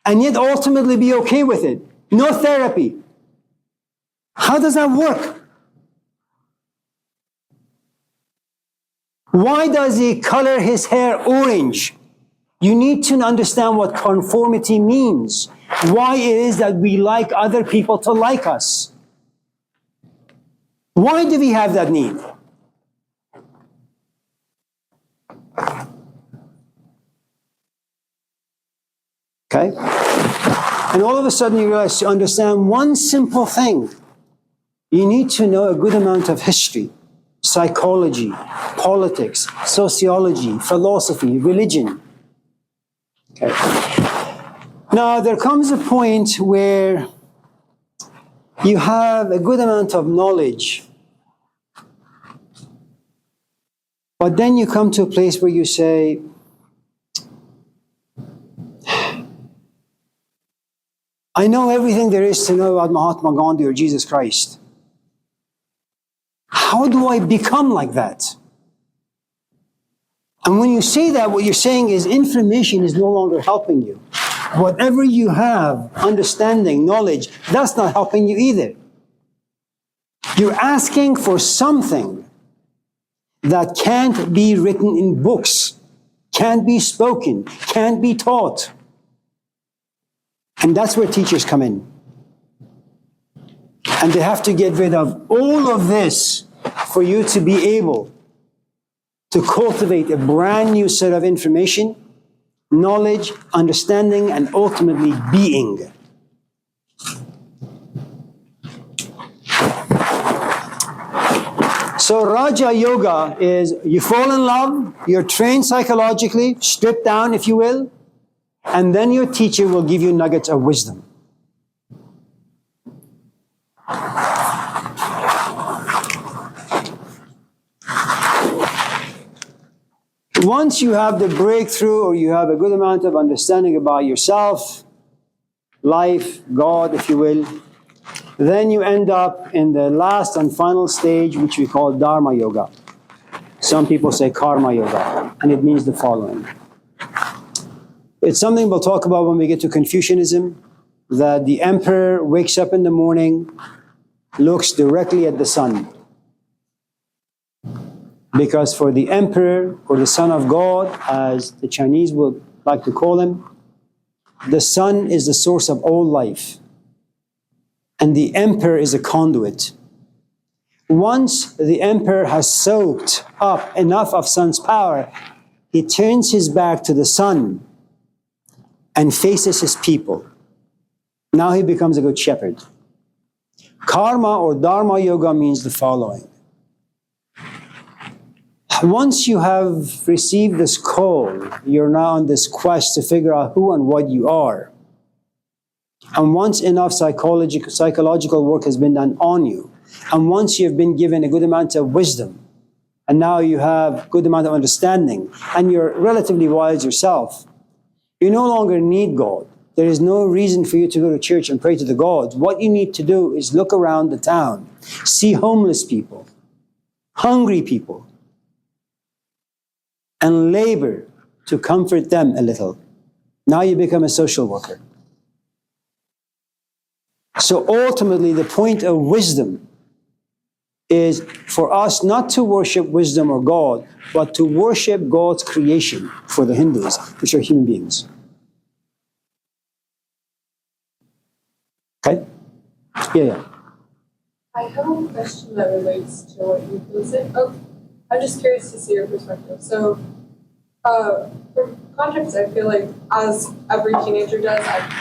B: and yet ultimately be okay with it? No therapy. How does that work? Why does he color his hair orange? You need to understand what conformity means. Why it is that we like other people to like us. Why do we have that need? Okay? And all of a sudden you realize, to understand one simple thing, you need to know a good amount of history, psychology, politics, sociology, philosophy, religion. Okay. Now, there comes a point where you have a good amount of knowledge, but then you come to a place where you say, I know everything there is to know about Mahatma Gandhi or Jesus Christ. How do I become like that? And when you say that, what you're saying is information is no longer helping you. Whatever you have, understanding, knowledge, that's not helping you either. You're asking for something that can't be written in books, can't be spoken, can't be taught. And that's where teachers come in. And they have to get rid of all of this for you to be able to cultivate a brand new set of information, knowledge, understanding, and ultimately being. So Raja Yoga is you fall in love, you're trained psychologically, stripped down if you will, And then your teacher will give you nuggets of wisdom. Once you have the breakthrough, or you have a good amount of understanding about yourself, life, God, if you will, then you end up in the last and final stage, which we call Dharma Yoga. Some people say Karma Yoga, and it means the following. It's something we'll talk about when we get to Confucianism, that the emperor wakes up in the morning, looks directly at the sun. Because for the emperor, or the son of God, as the Chinese would like to call him, the sun is the source of all life. And the emperor is a conduit. Once the emperor has soaked up enough of sun's power, he turns his back to the sun and faces his people. Now he becomes a good shepherd. Karma or Dharma Yoga means the following. Once you have received this call, you're now on this quest to figure out who and what you are. And once enough psychological work has been done on you, and once you've been given a good amount of wisdom, and now you have good amount of understanding, and you're relatively wise yourself, you no longer need God. There is no reason for you to go to church and pray to the gods. What you need to do is look around the town, see homeless people, hungry people, and labor to comfort them a little. Now you become a social worker. So ultimately, the point of wisdom is for us not to worship wisdom or God, but to worship God's creation for the Hindus, which are human beings. Okay? Yeah.
E: I have a question that relates to what you said. Oh, I'm just curious to see your perspective. So, for context, I feel like as every teenager does,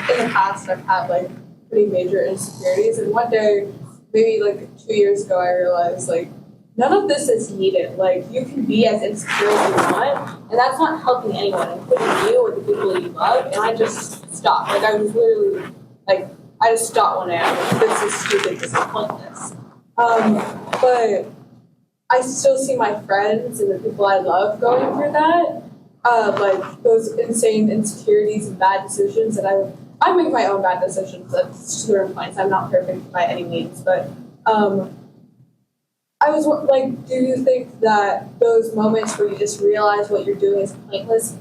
E: in the past I've had like pretty major insecurities, and one day, maybe like 2 years ago, I realized like none of this is needed. Like you can be as insecure as you want, and that's not helping anyone, including you or the people you love. And I just stopped. Like I was literally like I just stopped one day. I'm like, this is stupid. This is pointless. But I still see my friends and the people I love going through that, like those insane insecurities and bad decisions. And I make my own bad decisions at certain points. I'm not perfect by any means, but I was like, do you think that those moments where you just realize what you're doing is pointless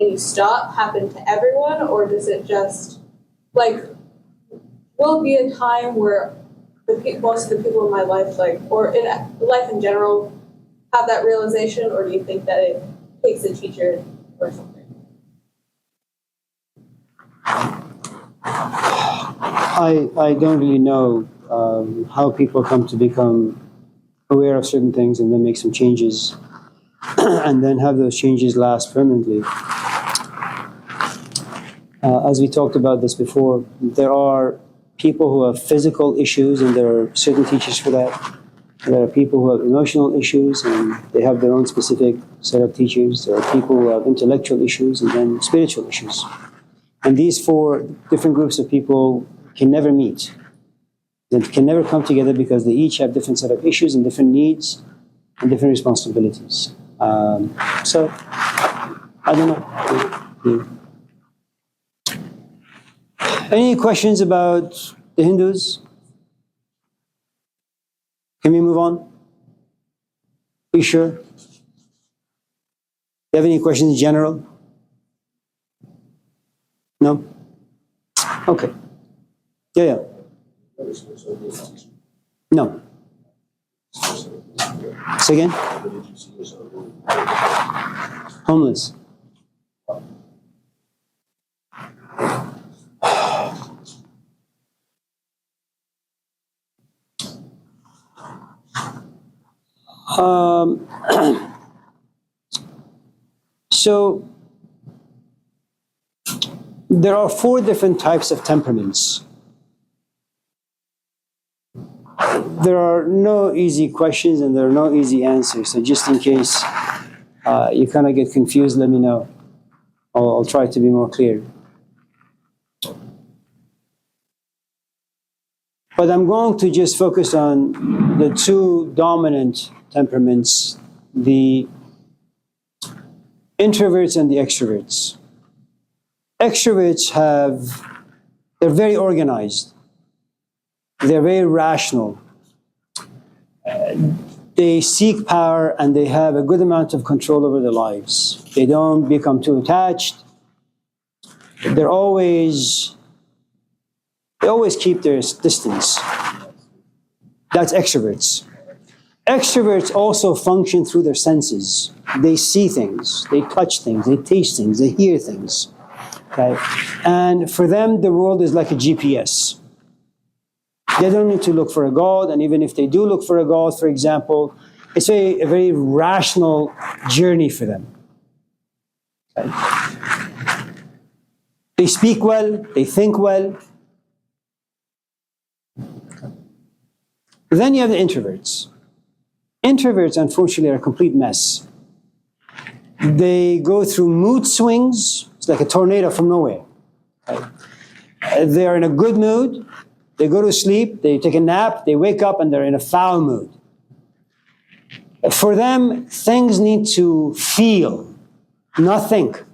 E: and you stop happen to everyone, or does it just like will it be a time where most of the people in my life, like, or in life in general, have that realization, or do you think that it takes a teacher or something?
B: I don't really know how people come to become aware of certain things and then make some changes and then have those changes last permanently. As we talked about this before, there are people who have physical issues and there are certain teachers for that. There are people who have emotional issues and they have their own specific set of teachers. There are people who have intellectual issues and then spiritual issues. And these four different groups of people can never meet. They can never come together because they each have different set of issues and different needs and different responsibilities. So, I don't know. Any questions about the Hindus? Can we move on? Are you sure? Do you have any questions in general? No? Okay. Yeah. No. Say again? Homeless. So there are 4 different types of temperaments. There are no easy questions and there are no easy answers. So just in case you kind of get confused, let me know. I'll try to be more clear. But I'm going to just focus on the two dominant temperaments, the introverts and the extroverts. Extroverts they're very organized. They're very rational. They seek power and they have a good amount of control over their lives. They don't become too attached. They always keep their distance. That's extroverts. Extroverts also function through their senses. They see things, they touch things, they taste things, they hear things. Okay? And for them, the world is like a GPS. They don't need to look for a God, and even if they do look for a God, for example, it's a very rational journey for them. Okay? They speak well, they think well. Then you have the introverts. Introverts, unfortunately, are a complete mess. They go through mood swings. It's like a tornado from nowhere. Okay? They are in a good mood. They go to sleep, they take a nap, they wake up, and they're in a foul mood. For them, things need to feel, not think.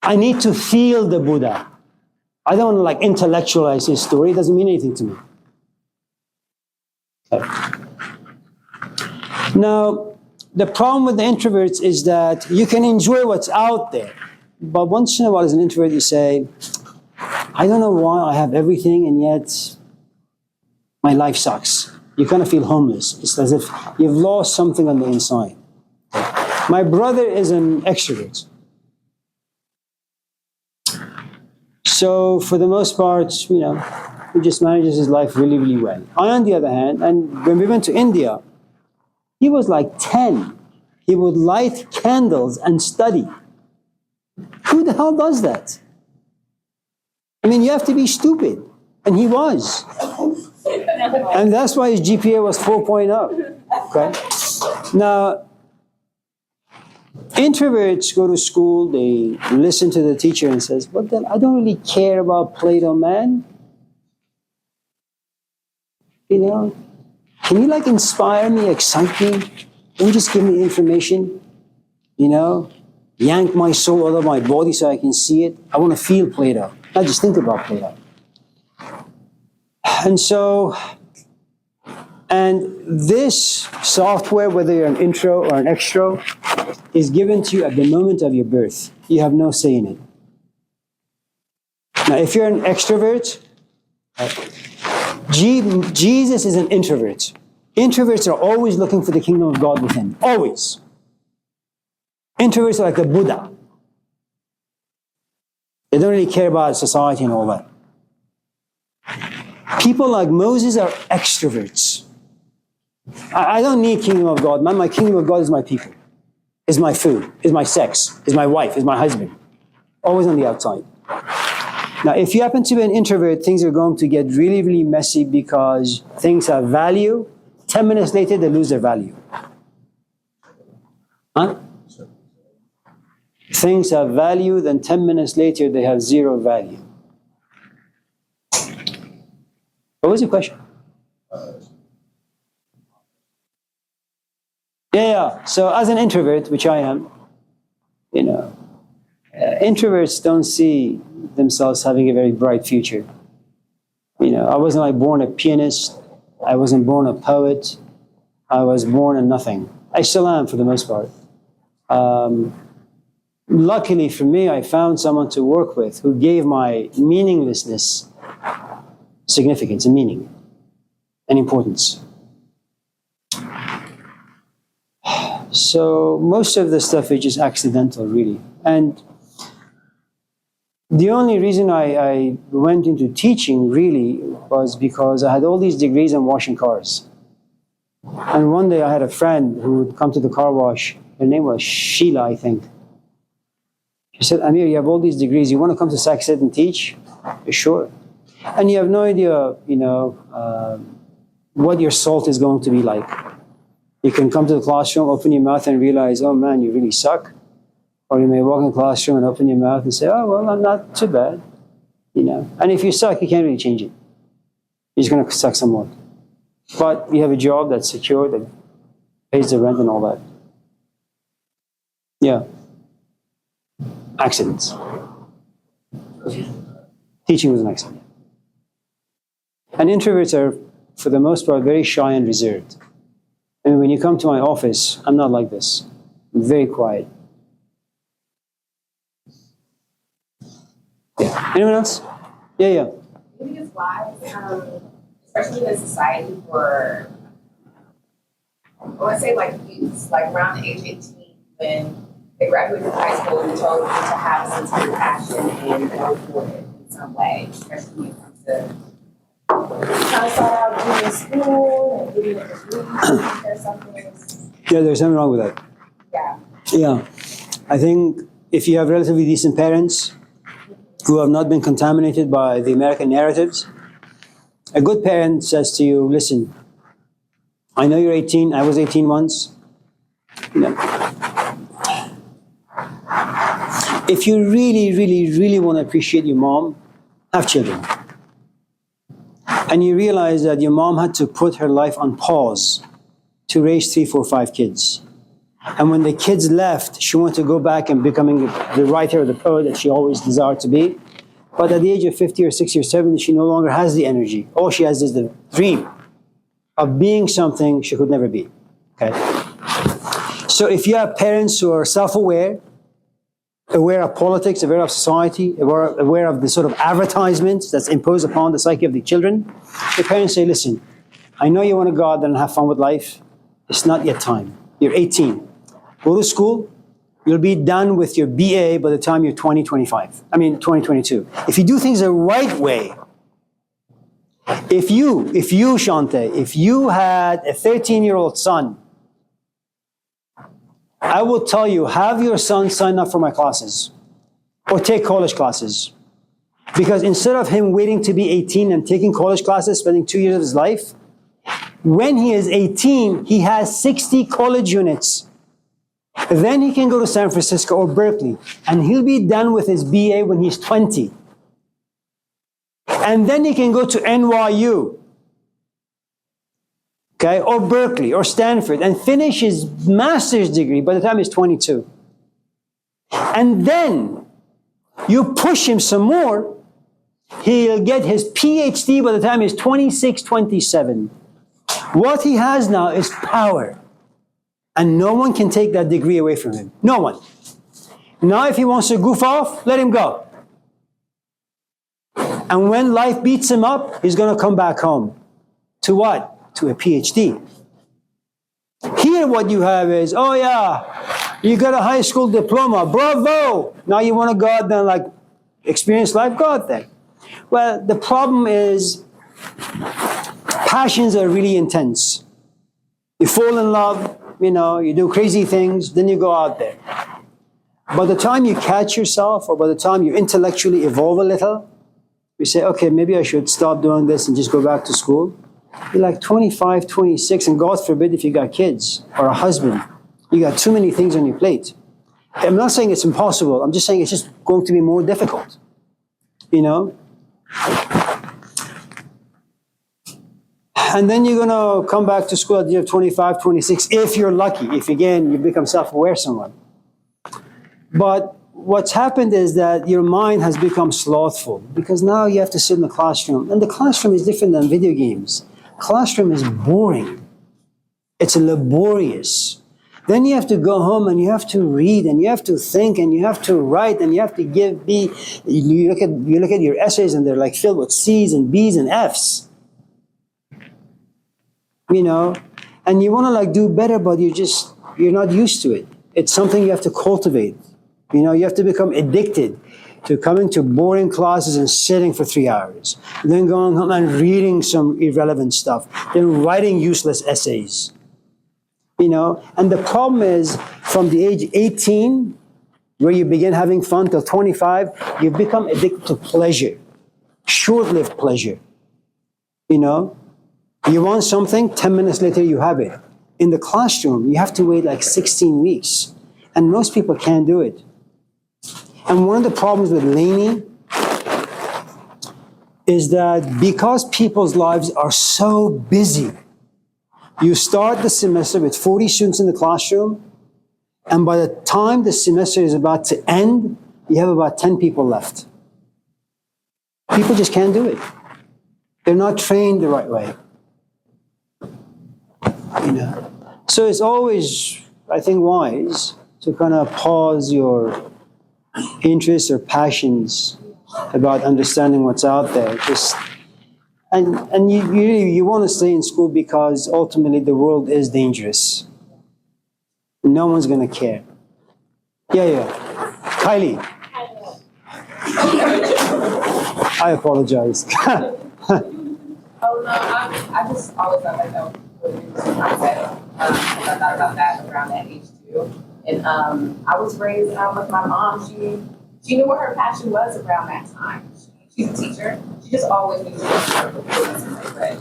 B: I need to feel the Buddha. I don't want to intellectualize his story. It doesn't mean anything to me. Okay. Now, the problem with the introverts is that you can enjoy what's out there, but once in a while as an introvert you say, I don't know why I have everything and yet my life sucks. You kind of feel homeless. It's as if you've lost something on the inside. My brother is an extrovert. So for the most part, he just manages his life really, really well. I, on the other hand, and when we went to India, he was like 10. He would light candles and study. Who the hell does that? I mean, you have to be stupid. And he was. And that's why his GPA was 4.0. Okay? Now, introverts go to school, they listen to the teacher and says, "What the? I don't really care about Plato, man. Can you inspire me, excite me? Can you just give me information? Yank my soul out of my body so I can see it. I want to feel Plato, not just think about Plato." And this software, whether you're an intro or an extro, is given to you at the moment of your birth. You have no say in it. Now, if you're an extrovert, Jesus is an introvert. Introverts are always looking for the kingdom of God within. Always. Introverts are like the Buddha. They don't really care about society and all that. People like Moses are extroverts. I don't need kingdom of God, man. My kingdom of God is my people, is my food, is my sex, is my wife, is my husband. Always on the outside. Now, if you happen to be an introvert, things are going to get really, really messy because things have value. 10 minutes later, they lose their value. Huh? Things have value, then 10 minutes later, they have zero value. What was your question? Yeah. So as an introvert, which I am, introverts don't see themselves having a very bright future. I wasn't born a pianist. I wasn't born a poet. I was born a nothing. I still am for the most part. Luckily for me, I found someone to work with who gave my meaninglessness significance and meaning and importance. So most of the stuff is just accidental, really. And the only reason I went into teaching, really, was because I had all these degrees in washing cars. And one day I had a friend who would come to the car wash. Her name was Sheila, I think. She said, "Amir, you have all these degrees. You want to come to Sac and teach?" Sure. And you have no idea, what your salt is going to be like. You can come to the classroom, open your mouth and realize, oh man, you really suck. Or you may walk in the classroom and open your mouth and say, oh, well, I'm not too bad. And if you suck, you can't really change it. You're just going to suck some more. But you have a job that's secure, that pays the rent and all that. Yeah. Accidents. Teaching was an accident. And introverts are, for the most part, very shy and reserved. And when you come to my office, I'm not like this. I'm very quiet. Yeah. Anyone else? Yeah.
F: I think it's wise, especially in a society for, I want to say like youths, like around the age 18, when they graduate from high school, and you're told to have a sincere passion and go for it in some way, especially when it comes to trying to start out doing school and getting a degree or something.
B: Yeah, there's nothing wrong with that.
F: Yeah.
B: Yeah. I think if you have relatively decent parents who have not been contaminated by the American narratives, a good parent says to you, listen, I know you're 18, I was 18 once. You know, if you really want to appreciate your mom, have children. And you realize that your mom had to put her life on pause to raise 3, 4, 5 kids. And when the kids left, she wanted to go back and becoming the writer or the poet that she always desired to be. But at the age of 50 or 60 or 70, she no longer has the energy. All she has is the dream of being something she could never be. Okay? So if you have parents who are self-aware, aware of politics, aware of society, aware of the sort of advertisements that's imposed upon the psyche of the children, the parents say, listen, I know you want to go out there and have fun with life. It's not yet time. You're 18. Go to school. You'll be done with your BA by the time you're 2022. If you do things the right way, if you, Shante, if you had a 13-year-old son, I will tell you, have your son sign up for my classes or take college classes. Because instead of him waiting to be 18 and taking college classes, spending 2 years of his life, when he is 18, he has 60 college units. Then he can go to San Francisco or Berkeley, and he'll be done with his BA when he's 20. And then he can go to NYU, okay, or Berkeley, or Stanford, and finish his master's degree by the time he's 22. And then you push him some more, he'll get his PhD by the time he's 26, 27. What he has now is power. And no one can take that degree away from him. No one. Now if he wants to goof off, let him go. And when life beats him up, he's going to come back home. To what? To a PhD. Here what you have is, oh yeah, you got a high school diploma, bravo! Now you want to go out there and like experience life? Go out there. Well, the problem is, passions are really intense. You fall in love, you know, you do crazy things, then you go out there. By the time you catch yourself, or by the time you intellectually evolve a little, you say, okay, maybe I should stop doing this and just go back to school. You're like 25, 26, and God forbid if you got kids or a husband. You got too many things on your plate. I'm not saying it's impossible. I'm just saying it's just going to be more difficult. You know? And then you're going to come back to school at the age of 25, 26, if you're lucky, if again you become self-aware somewhat. But what's happened is that your mind has become slothful because now you have to sit in the classroom. And the classroom is different than video games. Classroom is boring. It's laborious. Then you have to go home and you have to read and you have to think and you have to write and you have to you look at your essays and they're like filled with C's and B's and F's. You know, and you want to like do better, but you're not used to it. It's something you have to cultivate. You know, you have to become addicted to coming to boring classes and sitting for 3 hours, then going home and reading some irrelevant stuff, then writing useless essays. You know, and the problem is from the age 18, where you begin having fun till 25, you become addicted to pleasure, short-lived pleasure. You know, you want something, 10 minutes later you have it. In the classroom, you have to wait like 16 weeks. And most people can't do it. And one of the problems with Laney is that because people's lives are so busy, you start the semester with 40 students in the classroom, and by the time the semester is about to end, you have about 10 people left. People just can't do it. They're not trained the right way. You know? So it's always, I think, wise to kind of pause your interests or passions about understanding what's out there. And you really you want to stay in school because ultimately the world is dangerous. No one's gonna care. Yeah. Kylie. I apologize.
F: Oh no, I just always thought like that was really interesting mindset. I thought about that around that age too. And I was raised with my mom. She knew what her passion was around that time. She's a teacher. She just always knew she was but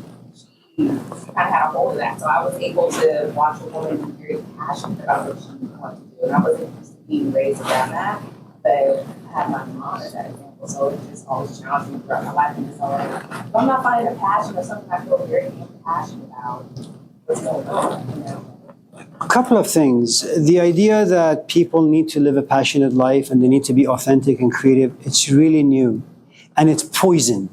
F: she kind of had a hold of that. So I was able to watch a woman be very passionate about what she wanted to do. And I wasn't used to being raised around that. But I had my mom as that example. So it just always challenged me throughout my life. And so if I'm not finding a passion or something I feel very passionate about, what's going on, you know?
B: A couple of things. The idea that people need to live a passionate life and they need to be authentic and creative, it's really new. And it's poison.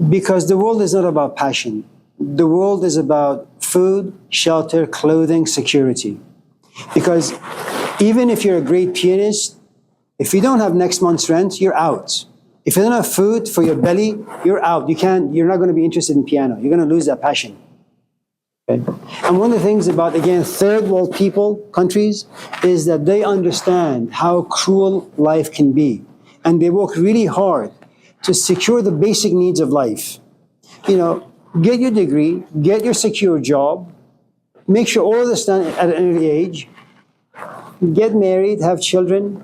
B: Because the world is not about passion. The world is about food, shelter, clothing, security. Because even if you're a great pianist, if you don't have next month's rent, you're out. If you don't have food for your belly, you're out. You're not going to be interested in piano. You're going to lose that passion. Okay? And one of the things about, again, third world countries, is that they understand how cruel life can be. And they work really hard to secure the basic needs of life. You know, get your degree, get your secure job, make sure all of this done at an early age, get married, have children.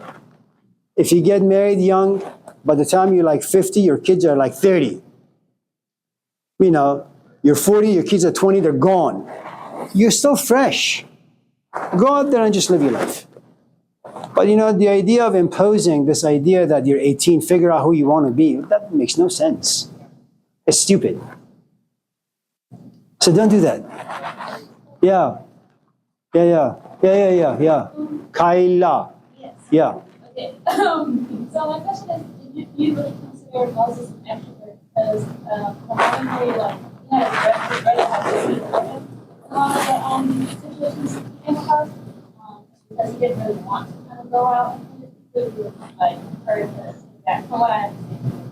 B: If you get married young, by the time you're like 50, your kids are like 30. You know, you're 40, your kids are 20, they're gone. You're still fresh. Go out there and just live your life. But you know, the idea of imposing this idea that you're 18, figure out who you want to be, that makes no sense. It's stupid. So don't do that. Yeah. Kaila.
G: Yes.
B: Yeah.
G: Okay. So my question is, do you really consider Moses an extrovert? Because from what I hear, like, he had a very hard to speak with a lot of the situations he came across, because he didn't really want to kind of go out and really like encourage us. That from what I understand.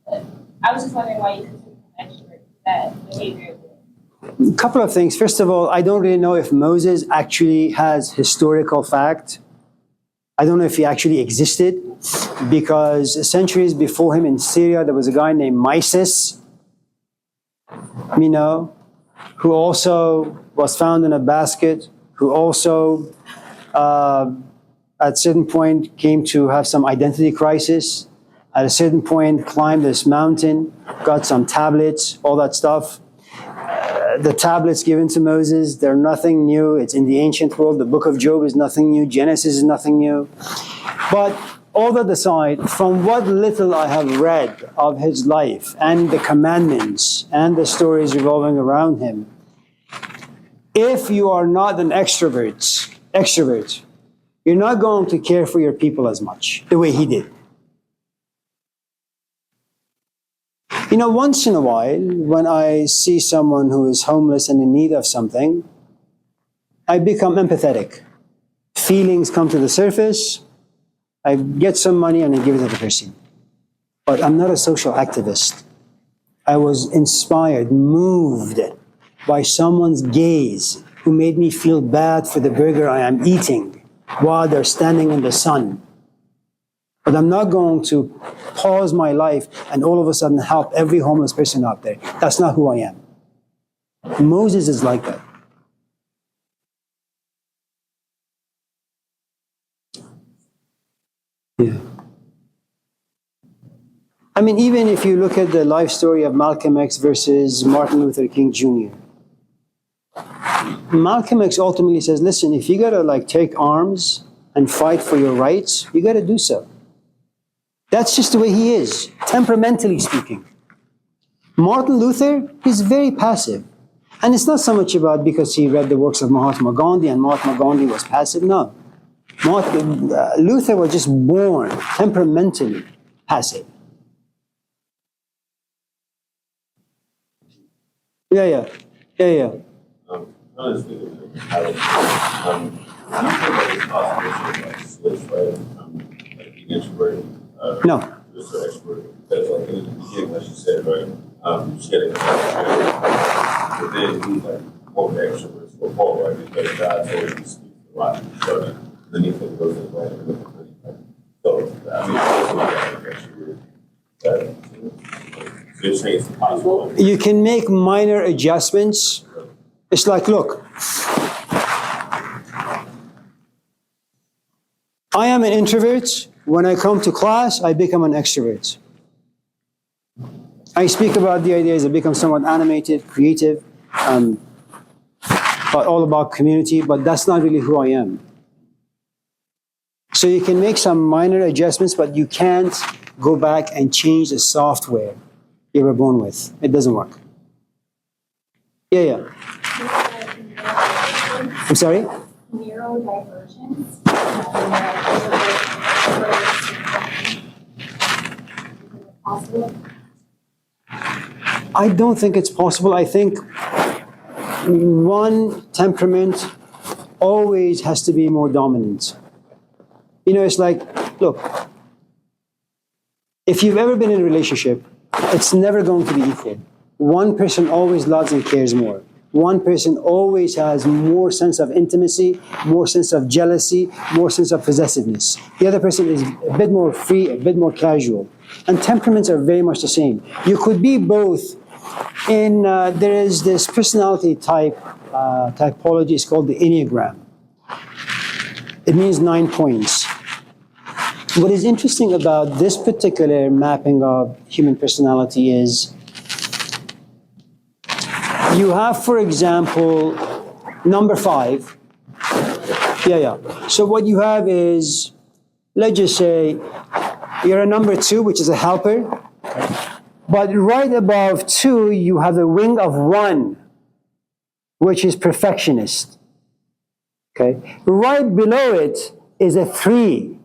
G: But I was just wondering why you consider him an extrovert, that behavior.
B: A couple of things. First of all, I don't really know if Moses actually has historical fact. I don't know if he actually existed, because centuries before him in Syria, there was a guy named Mysis, you know, who also was found in a basket, who also at a certain point came to have some identity crisis. At a certain point, climbed this mountain, got some tablets, all that stuff. The tablets given to Moses, they're nothing new. It's in the ancient world. The book of Job is nothing new. Genesis is nothing new. But all that aside, from what little I have read of his life and the commandments and the stories revolving around him, if you are not an extrovert, you're not going to care for your people as much, the way he did. You know, once in a while, when I see someone who is homeless and in need of something, I become empathetic. Feelings come to the surface, I get some money and I give it to the person. But I'm not a social activist. I was inspired, moved by someone's gaze who made me feel bad for the burger I am eating while they're standing in the sun. But I'm not going to pause my life and all of a sudden help every homeless person out there. That's not who I am. Moses is like that. Yeah. I mean, even if you look at the life story of Malcolm X versus Martin Luther King Jr., Malcolm X ultimately says, listen, if you gotta like take arms and fight for your rights, you gotta do so. That's just the way he is, temperamentally speaking. Martin Luther is very passive. And it's not so much about because he read the works of Mahatma Gandhi and Mahatma Gandhi was passive. No. Luther was just born temperamentally passive. Yeah.
C: Honestly, do you think that it's possible to like switch, right? Like being introverted,
B: No.
C: just an extrovert. Because like in the beginning, like you said, right? She had a but then he's like more of an extrovert for Paul, right? Because God told him to speak a lot. So then he goes in the way and look at it. So I mean, that's what like extrovert. So you're saying it's possible.
B: You can make minor adjustments. It's like, look, I am an introvert. When I come to class, I become an extrovert. I speak about the ideas, I become somewhat animated, creative, but all about community, but that's not really who I am. So you can make some minor adjustments, but you can't go back and change the software you were born with. It doesn't work. Yeah. I'm sorry?
G: Neurodivergence. Possible.
B: I don't think it's possible. I think one temperament always has to be more dominant. You know, it's like, look, if you've ever been in a relationship, it's never going to be equal. One person always loves and cares more. One person always has more sense of intimacy, more sense of jealousy, more sense of possessiveness. The other person is a bit more free, a bit more casual. And temperaments are very much the same. You could be both in, there is this personality typology, it's called the Enneagram. It means 9 points. What is interesting about this particular mapping of human personality is you have, for example, number 5. So what you have is, let's just say, you're a number 2, which is a helper. But right above 2, you have a wing of 1, which is perfectionist. Okay. Right below it is a 3,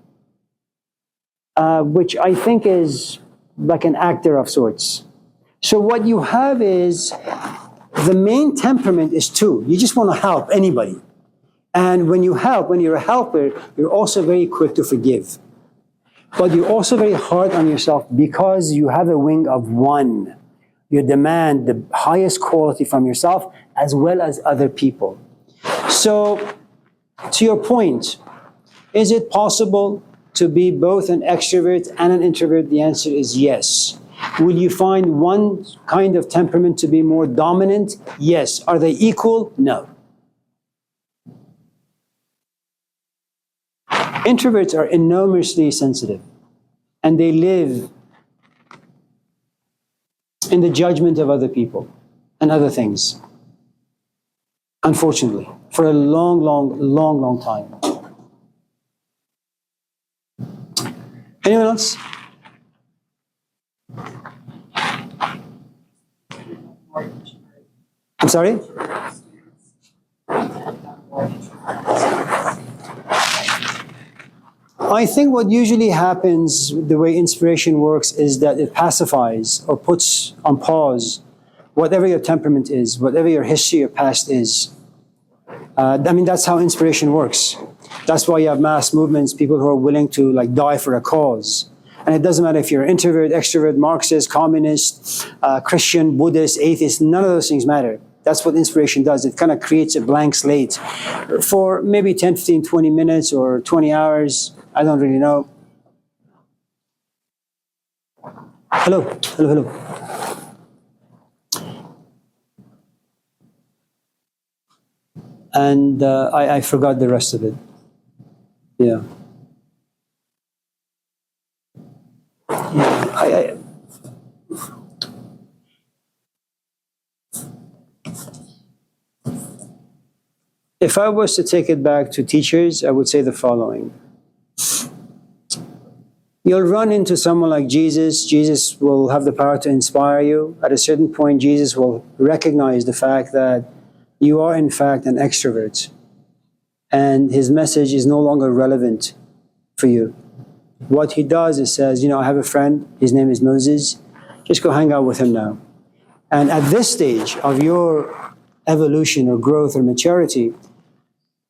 B: which I think is like an actor of sorts. So what you have is the main temperament is 2. You just want to help anybody. And when you help, when you're a helper, you're also very quick to forgive. But you're also very hard on yourself because you have a wing of 1. You demand the highest quality from yourself as well as other people. So, to your point, is it possible to be both an extrovert and an introvert? The answer is yes. Will you find one kind of temperament to be more dominant? Yes. Are they equal? No. Introverts are enormously sensitive, and they live in the judgment of other people and other things, unfortunately, for a long time. Anyone else? I'm sorry? I think what usually happens, the way inspiration works, is that it pacifies or puts on pause whatever your temperament is, whatever your history or past is. That's how inspiration works. That's why you have mass movements, people who are willing to die for a cause. And it doesn't matter if you're introvert, extrovert, Marxist, communist, Christian, Buddhist, atheist, none of those things matter. That's what inspiration does. It kind of creates a blank slate for maybe 10, 15, 20 minutes or 20 hours. I don't really know. Hello. And I forgot the rest of it. Yeah. If I was to take it back to teachers, I would say the following. You'll run into someone like Jesus. Jesus will have the power to inspire you. At a certain point, Jesus will recognize the fact that you are, in fact, an extrovert. And his message is no longer relevant for you. What he does is says, I have a friend, his name is Moses. Just go hang out with him now. And at this stage of your evolution or growth or maturity,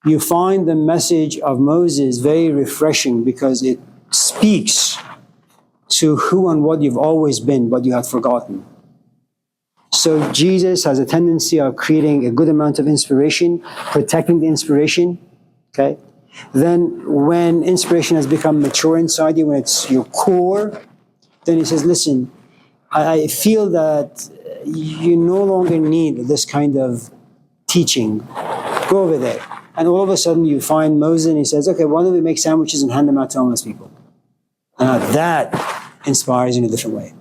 B: you find the message of Moses very refreshing because it speaks to who and what you've always been, but you had forgotten. So Jesus has a tendency of creating a good amount of inspiration, protecting the inspiration, okay? Then when inspiration has become mature inside you, when it's your core, then he says, listen, I feel that you no longer need this kind of teaching. Go over there. And all of a sudden you find Moses and he says, okay, why don't we make sandwiches and hand them out to homeless people? And now that inspires you in a different way.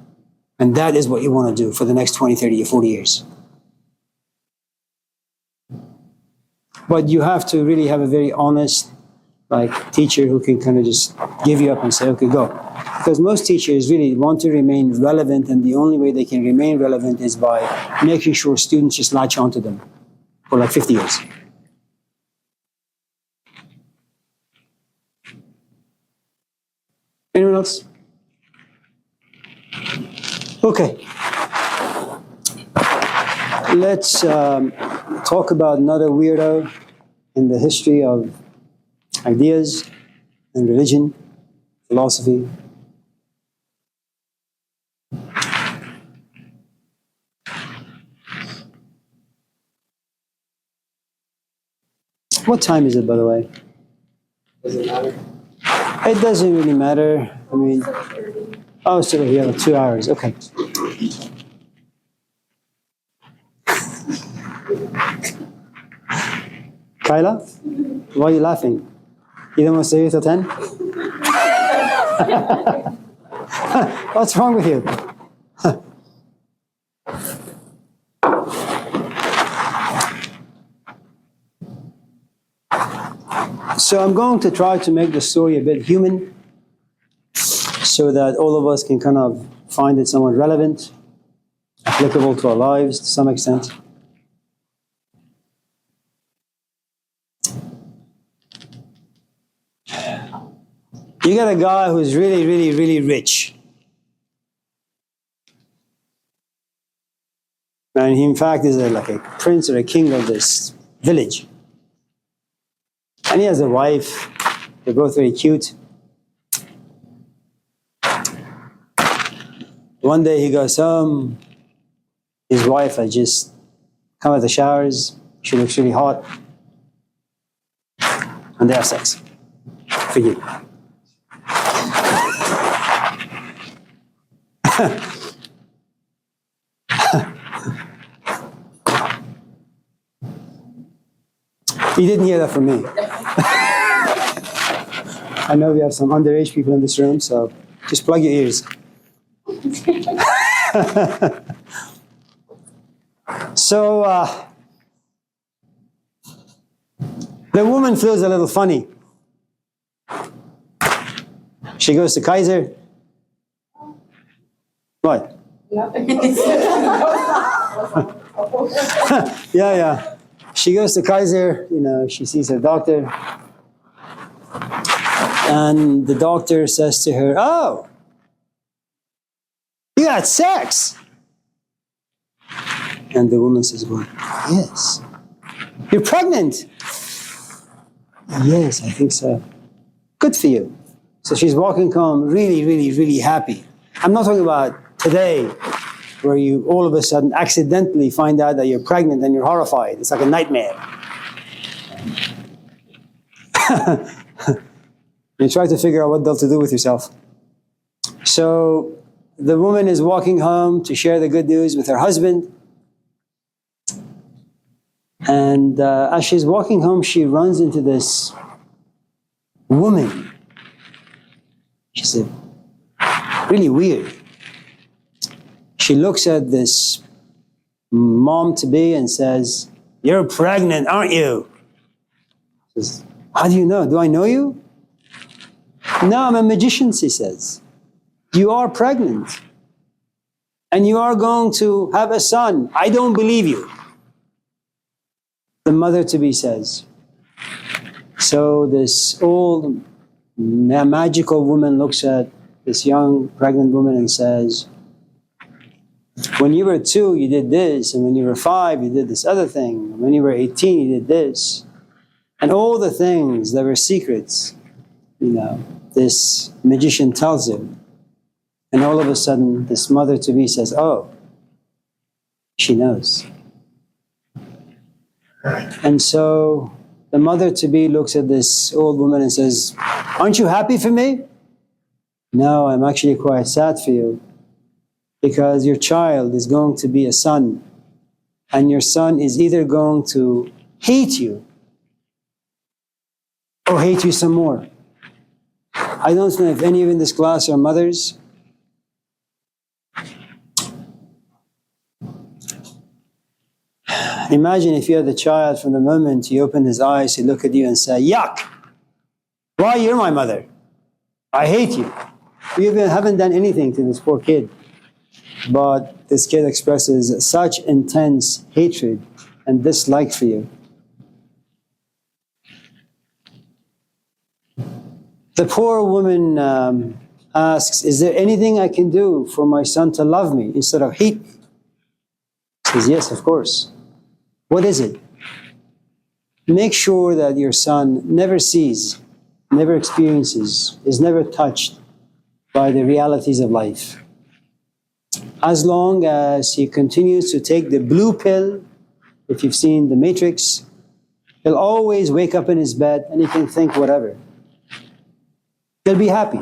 B: And that is what you want to do for the next 20, 30, or 40 years. But you have to really have a very honest, teacher who can kind of just give you up and say, okay, go. Because most teachers really want to remain relevant, and the only way they can remain relevant is by making sure students just latch onto them for 50 years. Anyone else? Okay. Let's talk about another weirdo in the history of ideas and religion, philosophy. What time is it, by the way?
H: Does it matter?
B: It doesn't really matter. I mean, oh, so we have 2 hours. Okay. Kyla, why are you laughing? You don't want to stay here till 10? What's wrong with you? So I'm going to try to make the story a bit human so that all of us can kind of find it somewhat relevant, applicable to our lives to some extent. You got a guy who's really, really, really rich. And he, in fact, is like a prince or a king of this village. And he has a wife. They're both very cute. One day he goes home. His wife had just come out of the showers. She looks really hot. And they have sex. For you. You didn't hear that from me. I know we have some underage people in this room, so just plug your ears. So, the woman feels a little funny. She goes to Kaiser. What? Yeah. She goes to Kaiser, she sees her doctor. And the doctor says to her, oh, you had sex. And the woman says, well, yes. You're pregnant. Yes, I think so. Good for you. So she's walking home really, really, really happy. I'm not talking about today, where you all of a sudden accidentally find out that you're pregnant and you're horrified. It's like a nightmare. You try to figure out what to do with yourself. So the woman is walking home to share the good news with her husband. And as she's walking home, she runs into this woman. She's really weird. She looks at this mom-to-be and says, you're pregnant, aren't you? She says, how do you know? Do I know you? No, I'm a magician, she says. You are pregnant. And you are going to have a son. I don't believe you. The mother-to-be says. So this old magical woman looks at this young pregnant woman and says, when you were 2, you did this. And when you were 5, you did this other thing. And when you were 18, you did this. And all the things that were secrets, this magician tells him. And all of a sudden, this mother-to-be says, oh, she knows. And so the mother-to-be looks at this old woman and says, aren't you happy for me? No, I'm actually quite sad for you. Because your child is going to be a son. And your son is either going to hate you or hate you some more. I don't know if any of you in this class are mothers. Imagine if you had a child, from the moment he opened his eyes, he looked at you and said, yuck! Why, you're my mother. I hate you. You haven't done anything to this poor kid. But this kid expresses such intense hatred and dislike for you. The poor woman asks, is there anything I can do for my son to love me instead of hate me? He says, yes, of course. What is it? Make sure that your son never sees, never experiences, is never touched by the realities of life. As long as he continues to take the blue pill, if you've seen The Matrix, he'll always wake up in his bed and he can think whatever. He'll be happy.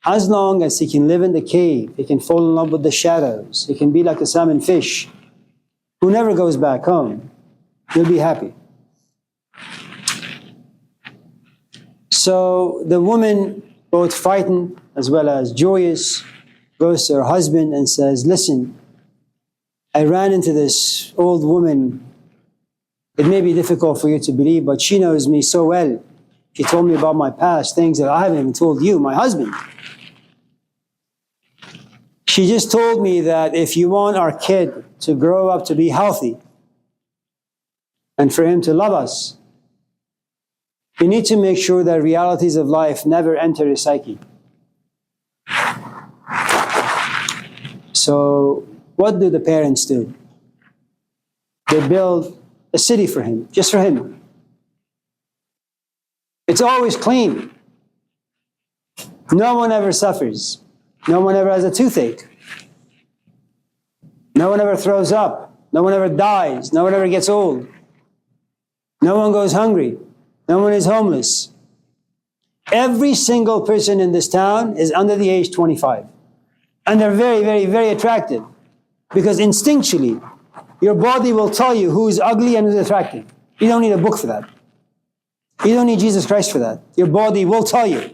B: As long as he can live in the cave, he can fall in love with the shadows, he can be like a salmon fish who never goes back home, he'll be happy. So the woman, both frightened as well as joyous, goes to her husband and says, listen, I ran into this old woman. It may be difficult for you to believe, but she knows me so well. She told me about my past, things that I haven't even told you, my husband. She just told me that if you want our kid to grow up to be healthy and for him to love us, you need to make sure that realities of life never enter his psyche. So what do the parents do? They build a city for him, just for him. It's always clean. No one ever suffers. No one ever has a toothache. No one ever throws up. No one ever dies. No one ever gets old. No one goes hungry. No one is homeless. Every single person in this town is under the age 25. And they're very, very, very attractive. Because instinctually, your body will tell you who's ugly and who's attractive. You don't need a book for that. You don't need Jesus Christ for that. Your body will tell you.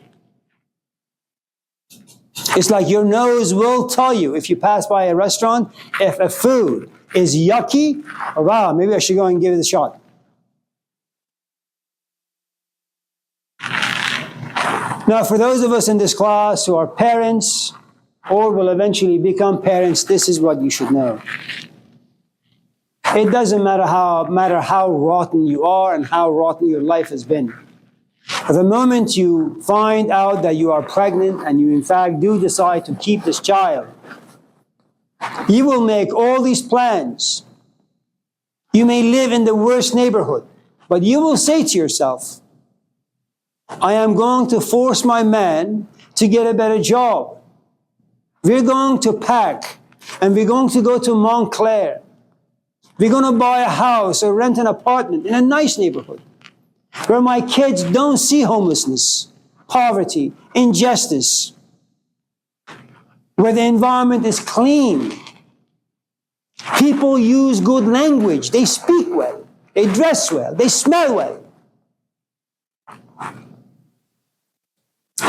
B: It's like your nose will tell you if you pass by a restaurant, if a food is yucky, or wow, maybe I should go and give it a shot. Now, for those of us in this class who are parents or will eventually become parents, this is what you should know. It doesn't matter how rotten you are and how rotten your life has been. The moment you find out that you are pregnant and you in fact do decide to keep this child, you will make all these plans. You may live in the worst neighborhood, but you will say to yourself, I am going to force my man to get a better job. We're going to pack and we're going to go to Montclair. We're going to buy a house or rent an apartment in a nice neighborhood where my kids don't see homelessness, poverty, injustice, where the environment is clean. People use good language. They speak well. They dress well. They smell well.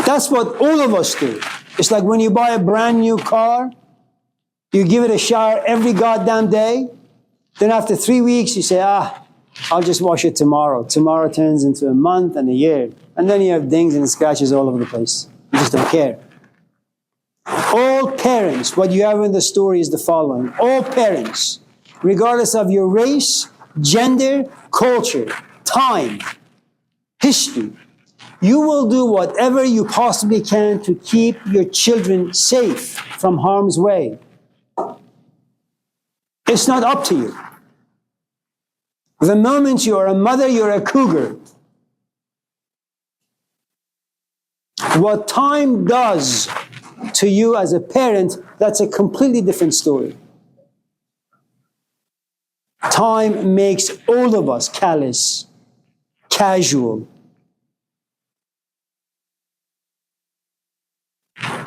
B: That's what all of us do. It's like when you buy a brand new car, you give it a shower every goddamn day. Then after 3 weeks, you say, I'll just wash it tomorrow. Tomorrow turns into a month and a year. And then you have dings and scratches all over the place. You just don't care. All parents, what you have in the story is the following. All parents, regardless of your race, gender, culture, time, history, you will do whatever you possibly can to keep your children safe from harm's way. It's not up to you. The moment you are a mother, you're a cougar. What time does to you as a parent, that's a completely different story. Time makes all of us callous, casual.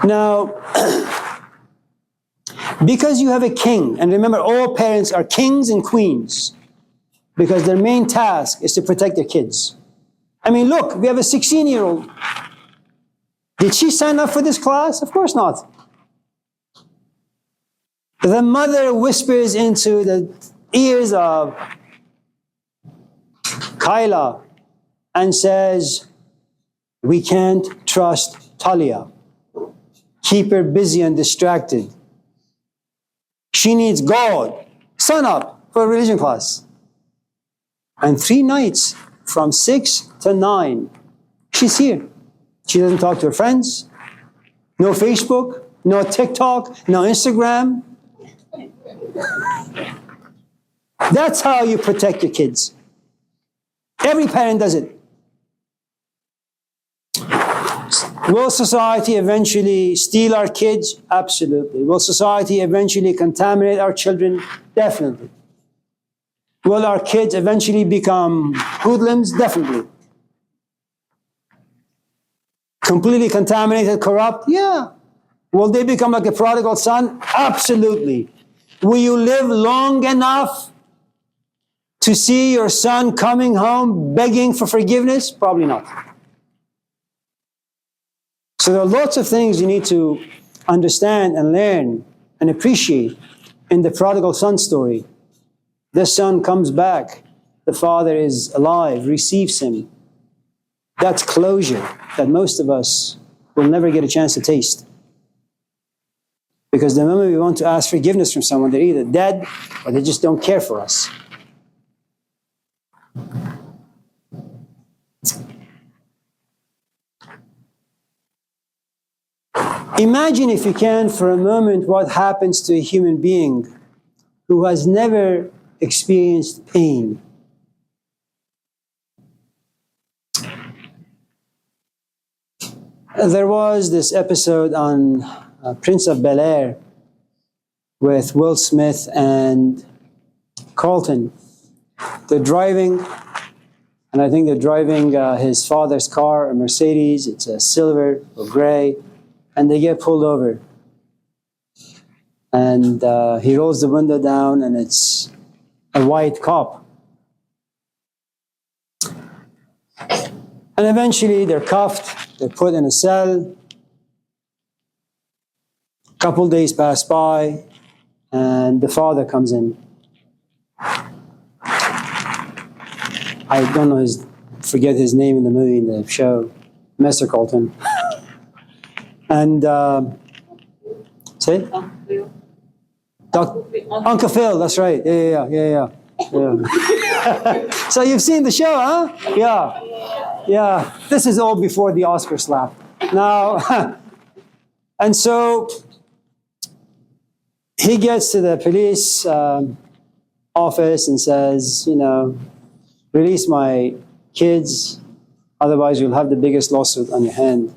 B: Now, because you have a king, and remember, all parents are kings and queens, because their main task is to protect their kids. I mean, look, we have a 16-year-old. Did she sign up for this class? Of course not. The mother whispers into the ears of Kyla and says, we can't trust Talia. Keep her busy and distracted. She needs God. Sign up for a religion class. And 3 nights, from 6 to 9, she's here. She doesn't talk to her friends. No Facebook, no TikTok, no Instagram. That's how you protect your kids. Every parent does it. Will society eventually steal our kids? Absolutely. Will society eventually contaminate our children? Definitely. Will our kids eventually become hoodlums? Definitely. Completely contaminated, corrupt? Yeah. Will they become like a prodigal son? Absolutely. Will you live long enough to see your son coming home begging for forgiveness? Probably not. So there are lots of things you need to understand and learn and appreciate in the prodigal son story. The son comes back. The father is alive, receives him. That's closure that most of us will never get a chance to taste. Because the moment we want to ask forgiveness from someone, they're either dead or they just don't care for us. Imagine, if you can, for a moment, what happens to a human being who has never experienced pain. There was this episode on Prince of Bel-Air with Will Smith and Carlton. They're driving, and I think they're driving his father's car, a Mercedes. It's a silver or gray, and they get pulled over. And he rolls the window down, and it's a white cop. And eventually they're cuffed, they're put in a cell. A couple days pass by, and the father comes in. I don't know forget his name in the movie, in the show, Mr. Colton. And, say? Uncle Phil, that's right. Yeah. So you've seen the show, huh? Yeah. This is all before the Oscar slap. Now, and so he gets to the police office and says, release my kids, otherwise you'll have the biggest lawsuit on your hand.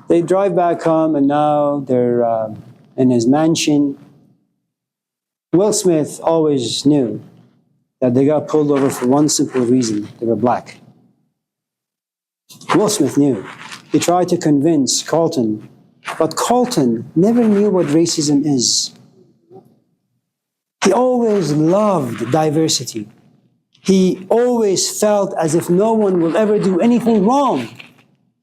B: They drive back home, and now they're in his mansion. Will Smith always knew that they got pulled over for one simple reason: they were black. Will Smith knew. He tried to convince Carlton, but Carlton never knew what racism is. He always loved diversity. He always felt as if no one will ever do anything wrong.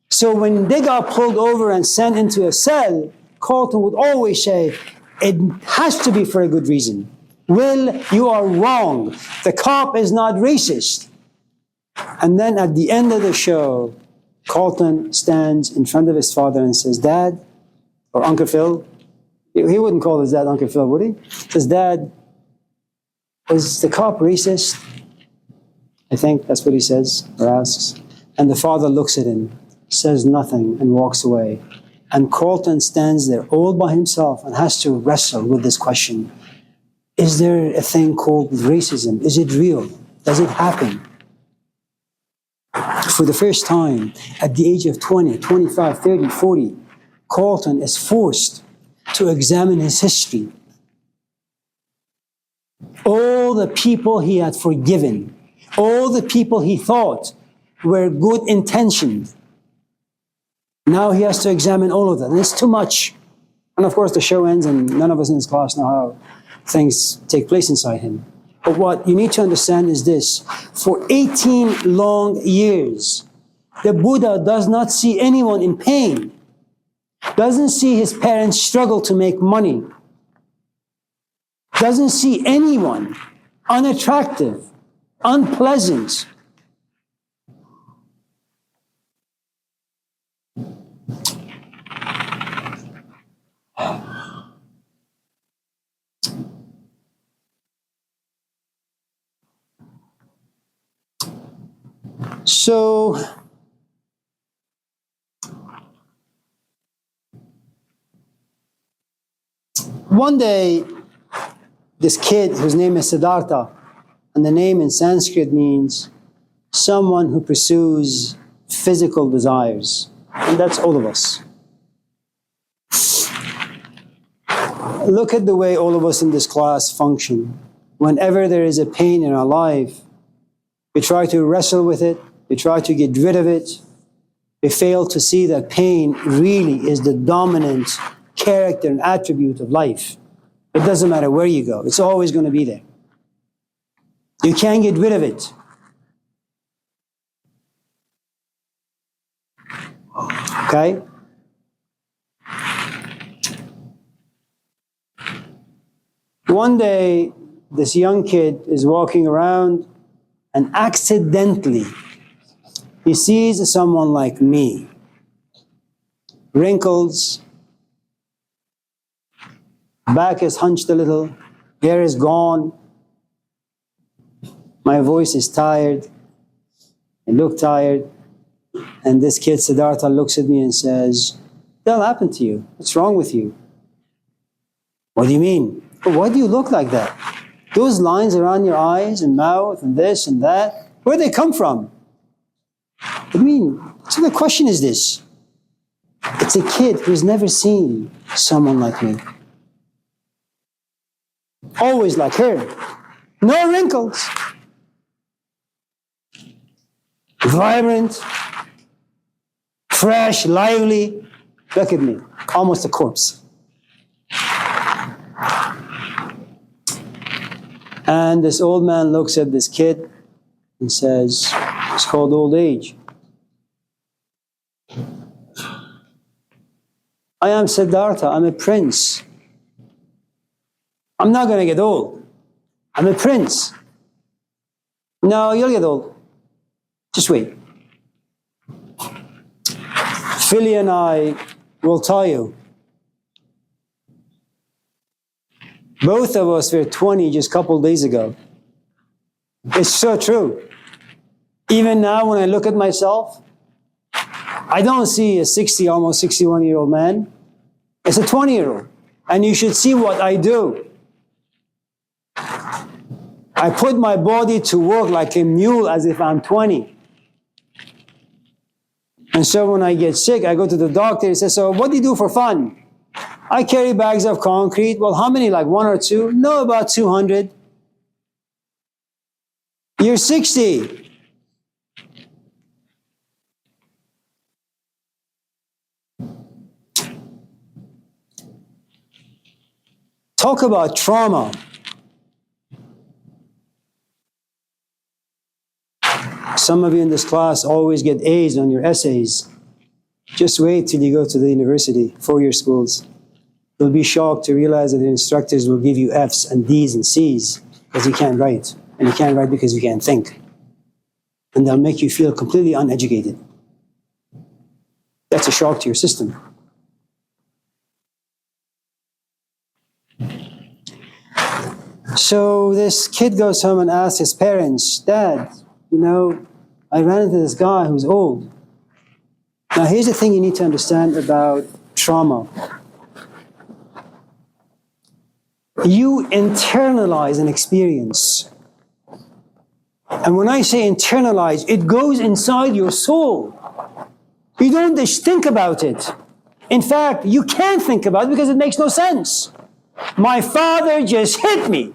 B: So when they got pulled over and sent into a cell, Carlton would always say, it has to be for a good reason. Will, you are wrong. The cop is not racist. And then at the end of the show, Carlton stands in front of his father and says, Dad, or Uncle Phil, he wouldn't call his dad Uncle Phil, would he? Says, Dad, was the cop racist? I think that's what he says or asks. And the father looks at him, says nothing, and walks away. And Carlton stands there all by himself and has to wrestle with this question. Is there a thing called racism? Is it real? Does it happen? For the first time, at the age of 20, 25, 30, 40, Carlton is forced to examine his history. All the people he had forgiven, all the people he thought were good intentioned. Now he has to examine all of them. And it's too much. And of course the show ends and none of us in this class know how things take place inside him. But what you need to understand is this. For 18 long years, the Buddha does not see anyone in pain. Doesn't see his parents struggle to make money. Doesn't see anyone unattractive, unpleasant. So, one day, this kid, whose name is Siddhartha, and the name in Sanskrit means someone who pursues physical desires. And that's all of us. Look at the way all of us in this class function. Whenever there is a pain in our life, we try to wrestle with it, we try to get rid of it. We fail to see that pain really is the dominant character and attribute of life. It doesn't matter where you go, it's always going to be there. You can't get rid of it. Okay? One day, this young kid is walking around and accidentally he sees someone like me. Wrinkles, back is hunched a little, hair is gone, my voice is tired, I look tired, and this kid Siddhartha looks at me and says, "That'll happen to you. What's wrong with you?" What do you mean? Why do you look like that? Those lines around your eyes and mouth and this and that, where do they come from? I mean, so the question is this. It's a kid who's never seen someone like me. Always like her. No wrinkles. Vibrant. Fresh, lively. Look at me. Almost a corpse. And this old man looks at this kid and says, it's called old age. I am Siddhartha, I'm a prince. I'm not going to get old. I'm a prince. No, you'll get old. Just wait. Philly and I will tell you. Both of us were 20 just a couple days ago. It's so true. Even now when I look at myself, I don't see a 60, almost 61-year-old man. It's a 20-year-old. And you should see what I do. I put my body to work like a mule as if I'm 20. And so when I get sick, I go to the doctor. He says, so what do you do for fun? I carry bags of concrete. Well, how many? Like 1 or 2? No, about 200. You're 60. Talk about trauma. Some of you in this class always get A's on your essays. Just wait till you go to the university, 4-year schools. you'll be shocked to realize that the instructors will give you F's and D's and C's because you can't write. And you can't write because you can't think. And they'll make you feel completely uneducated. That's a shock to your system. So this kid goes home and asks his parents, Dad, I ran into this guy who's old. Now here's the thing you need to understand about trauma. You internalize an experience. And when I say internalize, it goes inside your soul. You don't just think about it. In fact, you can't think about it because it makes no sense. My father just hit me.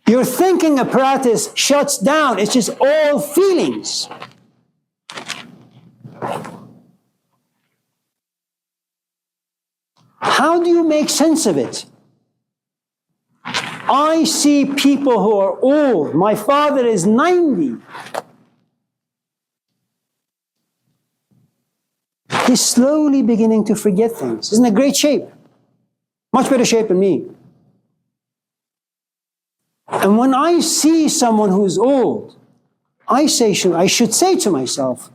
B: Your thinking apparatus shuts down. It's just all feelings. How do you make sense of it? I see people who are old. My father is 90. He's slowly beginning to forget things. He's in a great shape. Much better shape than me. And when I see someone who's old, I should say to myself,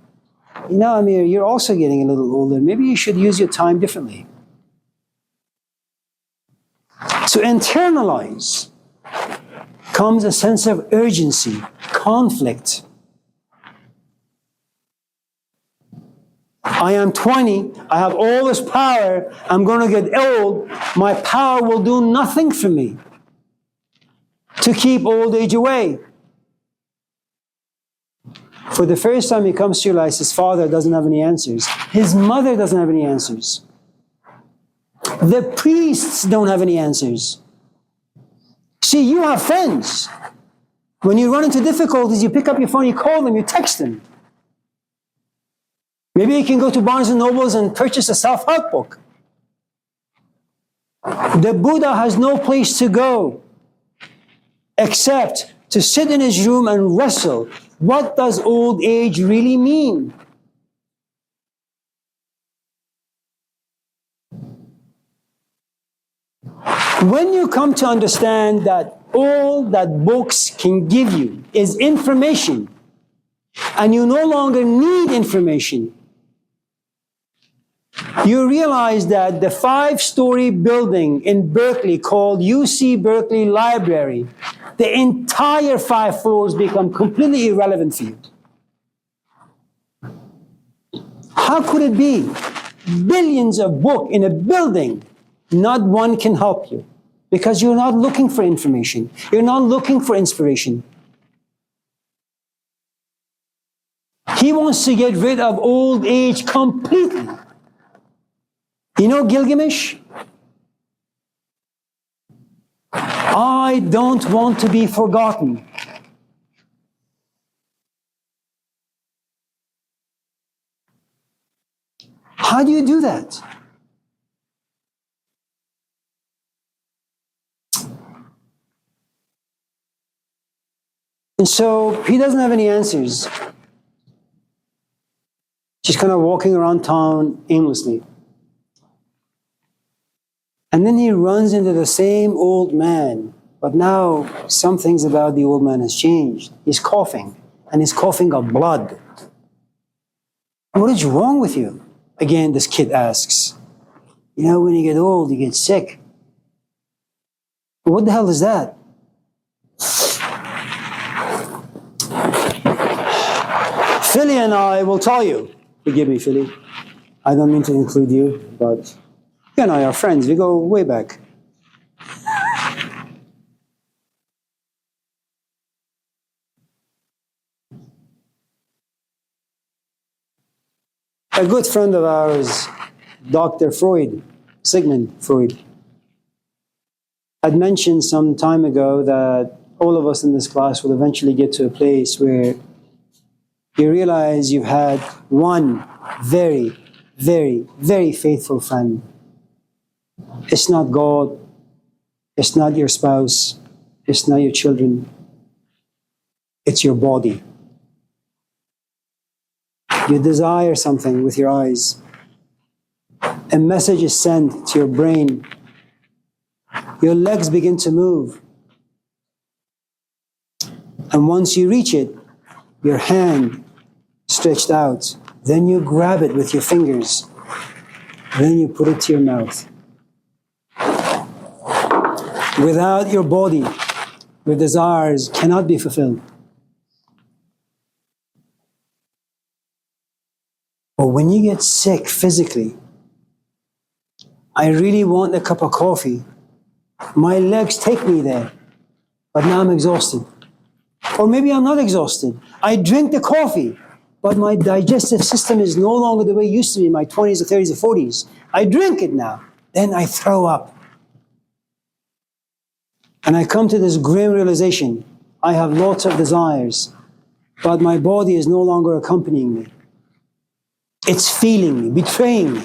B: Amir, you're also getting a little older. Maybe you should use your time differently. To internalize comes a sense of urgency, conflict. I am 20, I have all this power, I'm going to get old, my power will do nothing for me to keep old age away. For the first time he comes to realize his father doesn't have any answers. His mother doesn't have any answers. The priests don't have any answers. See, you have friends. When you run into difficulties, you pick up your phone, you call them, you text them. Maybe you can go to Barnes & Nobles and purchase a self-help book. The Buddha has no place to go except to sit in his room and wrestle. What does old age really mean? When you come to understand that all that books can give you is information, and you no longer need information, you realize that the 5-story building in Berkeley called UC Berkeley Library, the entire 5 floors become completely irrelevant for you. How could it be? Billions of books in a building, not one can help you. Because you're not looking for information. You're not looking for inspiration. He wants to get rid of old age completely. You know Gilgamesh? I don't want to be forgotten. How do you do that? And so he doesn't have any answers. Just kind of walking around town aimlessly. And then he runs into the same old man. But now some things about the old man has changed. He's coughing. And he's coughing up blood. What is wrong with you? Again, this kid asks. When you get old, you get sick. What the hell is that? Philly and I will tell you. Forgive me, Philly. I don't mean to include you, but you and I are friends. We go way back. A good friend of ours, Dr. Freud, Sigmund Freud, had mentioned some time ago that all of us in this class will eventually get to a place where you realize you've had one very, very, very faithful friend. It's not God. It's not your spouse. It's not your children. It's your body. You desire something with your eyes. a message is sent to your brain. Your legs begin to move. And once you reach it, your hand stretched out. Then you grab it with your fingers. Then you put it to your mouth. Without your body, your desires cannot be fulfilled. But when you get sick physically, I really want a cup of coffee. My legs take me there, but now I'm exhausted. Or maybe I'm not exhausted. I drink the coffee, but my digestive system is no longer the way it used to be in my 20s or 30s or 40s. I drink it now. Then I throw up. And I come to this grim realization. I have lots of desires, but my body is no longer accompanying me. It's feeling me, betraying me.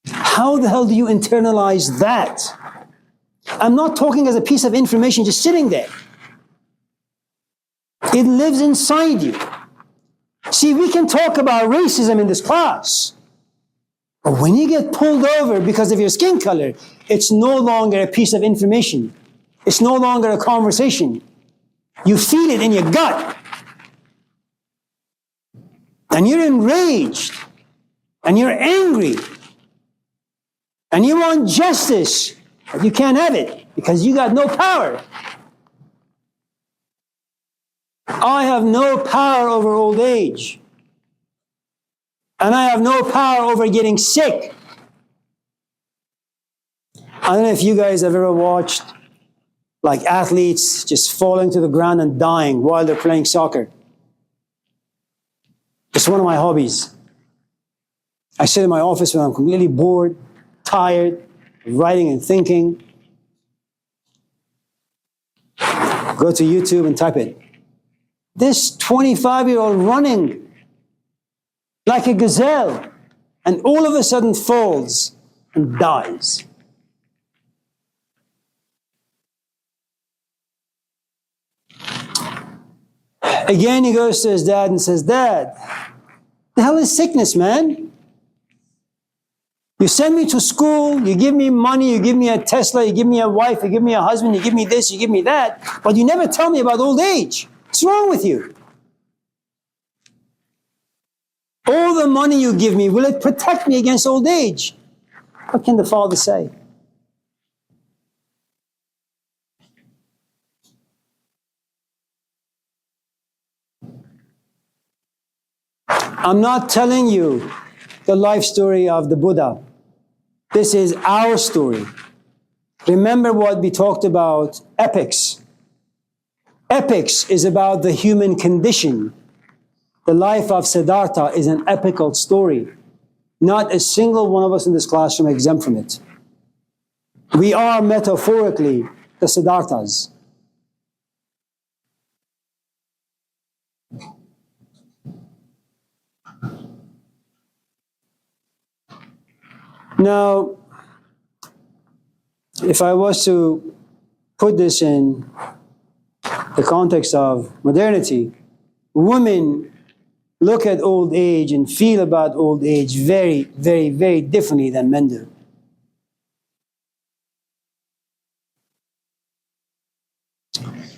B: How the hell do you internalize that? I'm not talking as a piece of information just sitting there. It lives inside you. See, we can talk about racism in this class. But when you get pulled over because of your skin color, it's no longer a piece of information. It's no longer a conversation. You feel it in your gut. And you're enraged. And you're angry. And you want justice. But you can't have it because you got no power. I have no power over old age. And I have no power over getting sick. I don't know if you guys have ever watched like athletes just falling to the ground and dying while they're playing soccer. It's one of my hobbies. I sit in my office when I'm completely bored, tired, writing and thinking. Go to YouTube and type it. This 25-year-old running like a gazelle, and all of a sudden falls and dies. Again, he goes to his dad and says, Dad, the hell is sickness, man? You send me to school, you give me money, you give me a Tesla, you give me a wife, you give me a husband, you give me this, you give me that, but you never tell me about old age. What's wrong with you? All the money you give me, will it protect me against old age? What can the father say? I'm not telling you the life story of the Buddha. This is our story. Remember what we talked about, epics. Epics is about the human condition. The life of Siddhartha is an epical story. Not a single one of us in this classroom exempt from it. We are metaphorically the Siddharthas. Now, if I was to put this in the context of modernity, women look at old age and feel about old age very, very, very differently than men do.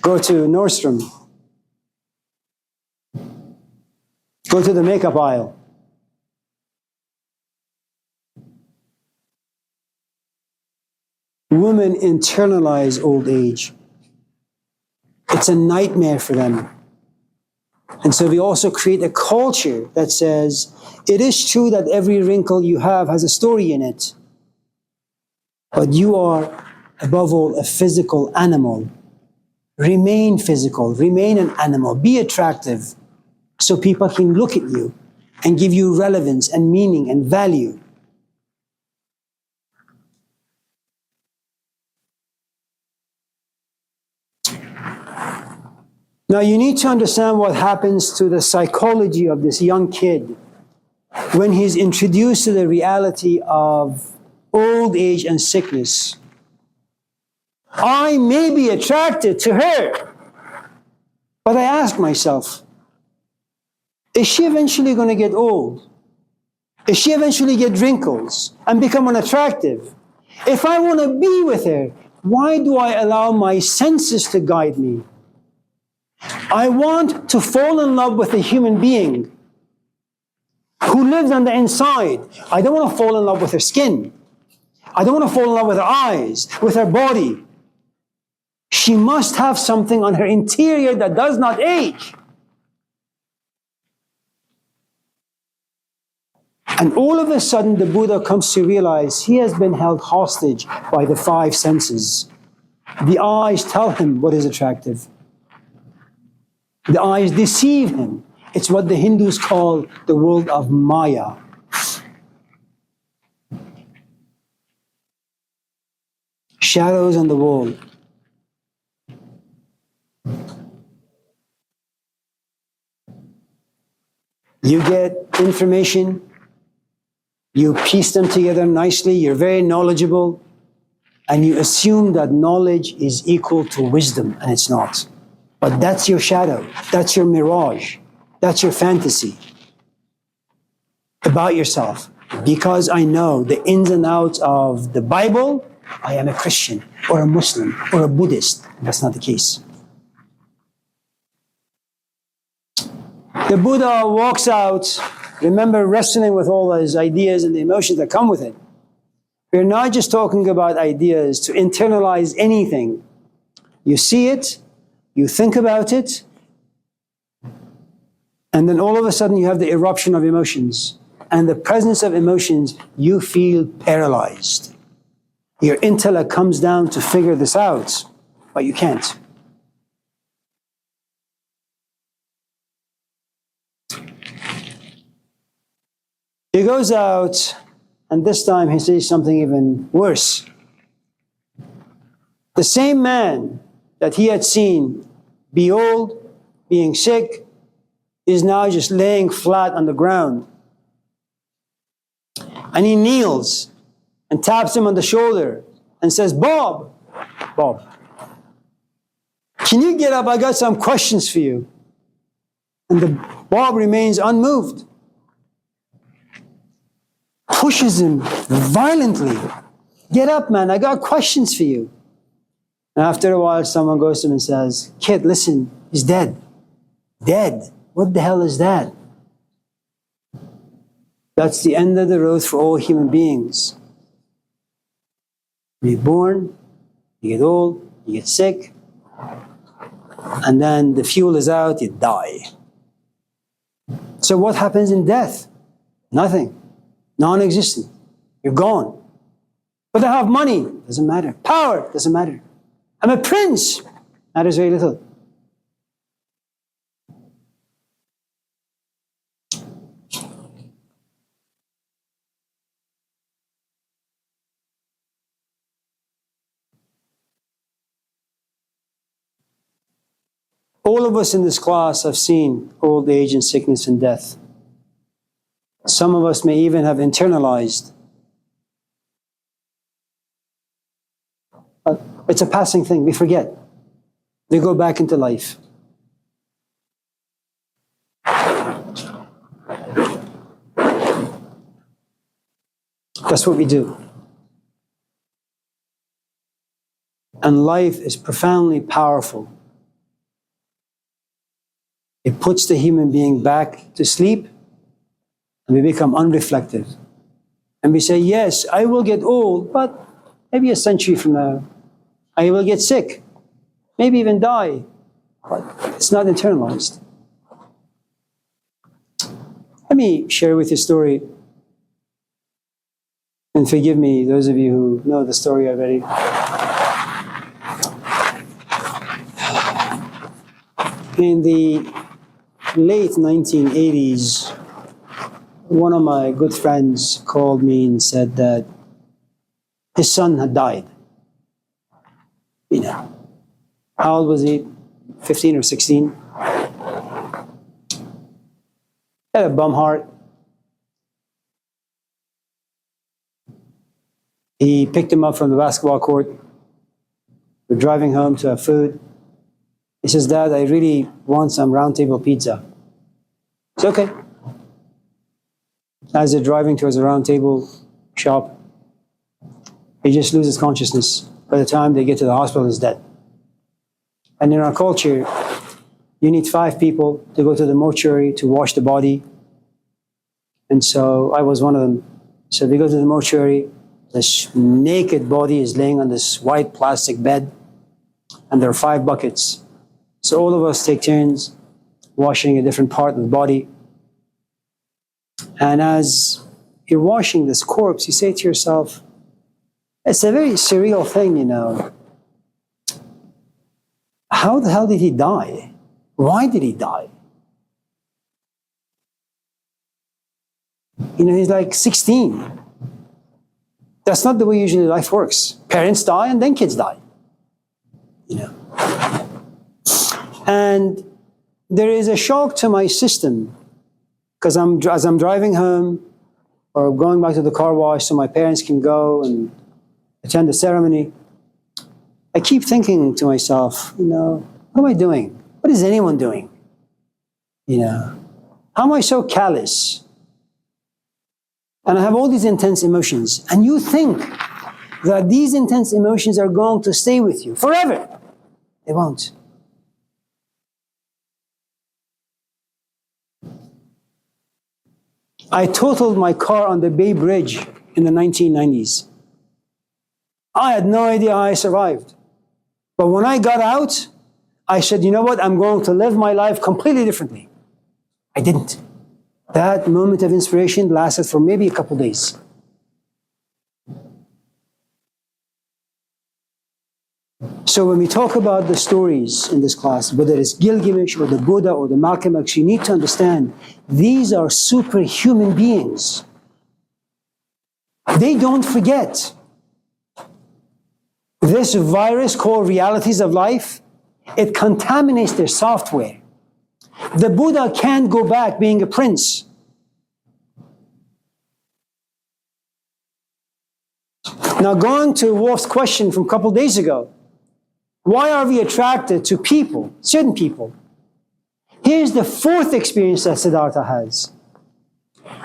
B: Go to Nordstrom. Go to the makeup aisle. Women internalize old age. It's a nightmare for them. And so we also create a culture that says, it is true that every wrinkle you have has a story in it. But you are, above all, a physical animal. Remain physical, remain an animal, be attractive, so people can look at you and give you relevance and meaning and value. Now you need to understand what happens to the psychology of this young kid when he's introduced to the reality of old age and sickness. I may be attracted to her, but I ask myself, Is she eventually going to get old? Is she eventually get wrinkles and become unattractive? If I want to be with her, why do I allow my senses to guide me? I want to fall in love with a human being who lives on the inside. I don't want to fall in love with her skin. I don't want to fall in love with her eyes, with her body. She must have something on her interior that does not age. And all of a sudden, the Buddha comes to realize he has been held hostage by the five senses. The eyes tell him what is attractive. The eyes deceive him. It's what the Hindus call the world of Maya. Shadows on the wall. You get information, you piece them together nicely, you're very knowledgeable, and you assume that knowledge is equal to wisdom, and it's not. But that's your shadow, that's your mirage, that's your fantasy about yourself. Because I know the ins and outs of the Bible, I am a Christian, or a Muslim, or a Buddhist. That's not the case. The Buddha walks out, remember, wrestling with all those ideas and the emotions that come with it. We're not just talking about ideas to internalize anything. You see it, you think about it, and then all of a sudden you have the eruption of emotions. And the presence of emotions, you feel paralyzed. Your intellect comes down to figure this out, but you can't. He goes out, and this time he sees something even worse. The same man that he had seen be old, being sick, is now just laying flat on the ground. And he kneels and taps him on the shoulder and says, Bob, can you get up? I got some questions for you. And the Bob remains unmoved. Pushes him violently. Get up, man, I got questions for you. And after a while, someone goes to him and says, kid, listen, he's dead. Dead? What the hell is that? That's the end of the road for all human beings. You're born, you get old, you get sick, and then the fuel is out, you die. So what happens in death? Nothing. Non-existent. You're gone. But I have money. Doesn't matter. Power. Doesn't matter. I'm a prince. Matters very little. All of us in this class have seen old age and sickness and death. Some of us may even have internalized. But it's a passing thing. We forget. We go back into life. That's what we do. And life is profoundly powerful. It puts the human being back to sleep, and we become unreflective. And we say, yes, I will get old, but maybe a century from now. I will get sick, maybe even die, but it's not internalized. Let me share with you a story. And forgive me, those of you who know the story already. In the late 1980s, one of my good friends called me and said that his son had died. You know, how old was he? 15 or 16? Had a bum heart. He picked him up from the basketball court. We're driving home to have food. He says, Dad, I really want some round table pizza. It's okay. As they're driving towards the round table shop, he just loses consciousness. By the time they get to the hospital, he's dead. And in our culture, you need 5 people to go to the mortuary to wash the body. And so I was one of them. So we go to the mortuary, this naked body is laying on this white plastic bed, and there are 5 buckets. So all of us take turns washing a different part of the body. And as you're washing this corpse, you say to yourself, it's a very surreal thing, you know. How the hell did he die? Why did he die? You know, he's like 16. That's not the way usually life works. Parents die and then kids die. You know. And there is a shock to my system because as I'm driving home or going back to the car wash so my parents can go and attend the ceremony, I keep thinking to myself, you know, what am I doing? What is anyone doing? You know, how am I so callous? And I have all these intense emotions. And you think that these intense emotions are going to stay with you forever. They won't. I totaled my car on the Bay Bridge in the 1990s. I had no idea how I survived. But when I got out, I said, you know what? I'm going to live my life completely differently. I didn't. That moment of inspiration lasted for maybe a couple days. So when we talk about the stories in this class, whether it's Gilgamesh or the Buddha or the Malcolm X, you need to understand these are superhuman beings. They don't forget. This virus called realities of life, it contaminates their software. The Buddha can't go back being a prince. Now, going to Wolf's question from a couple of days ago, why are we attracted to people, certain people? Here's the 4th experience that Siddhartha has.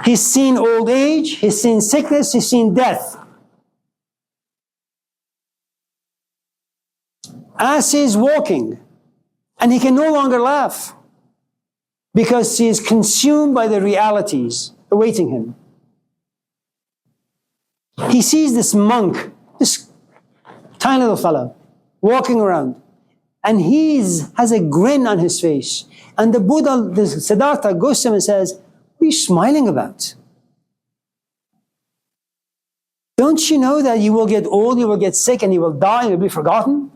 B: He's seen old age, he's seen sickness, he's seen death. As he's walking, and he can no longer laugh because he is consumed by the realities awaiting him. He sees this monk, this tiny little fellow, walking around, and he has a grin on his face. And the Buddha, the Siddhartha, goes to him and says, what are you smiling about? Don't you know that you will get old, you will get sick, and you will die, and you'll be forgotten?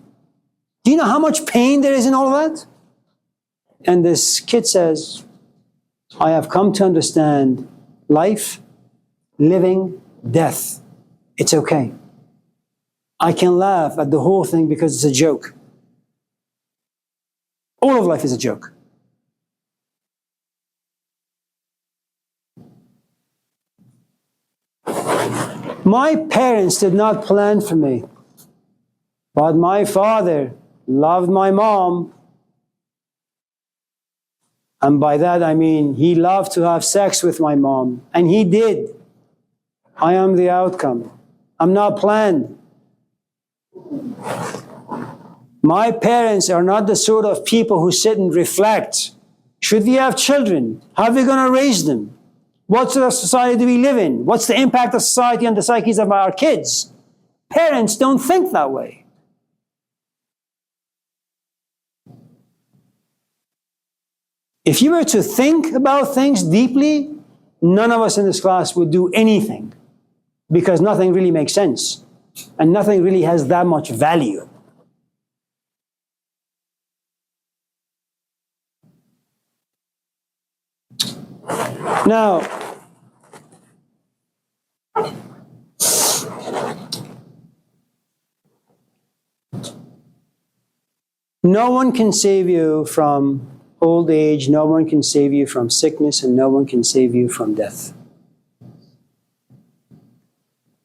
B: Do you know how much pain there is in all of that? And this kid says, I have come to understand life, living, death. It's okay. I can laugh at the whole thing because it's a joke. All of life is a joke. My parents did not plan for me, but my father loved my mom. And by that I mean he loved to have sex with my mom. And he did. I am the outcome. I'm not planned. My parents are not the sort of people who sit and reflect. Should we have children? How are we going to raise them? What sort of society do we live in? What's the impact of society on the psyches of our kids? Parents don't think that way. If you were to think about things deeply, none of us in this class would do anything because nothing really makes sense and nothing really has that much value. Now, no one can save you from old age, no one can save you from sickness, and no one can save you from death.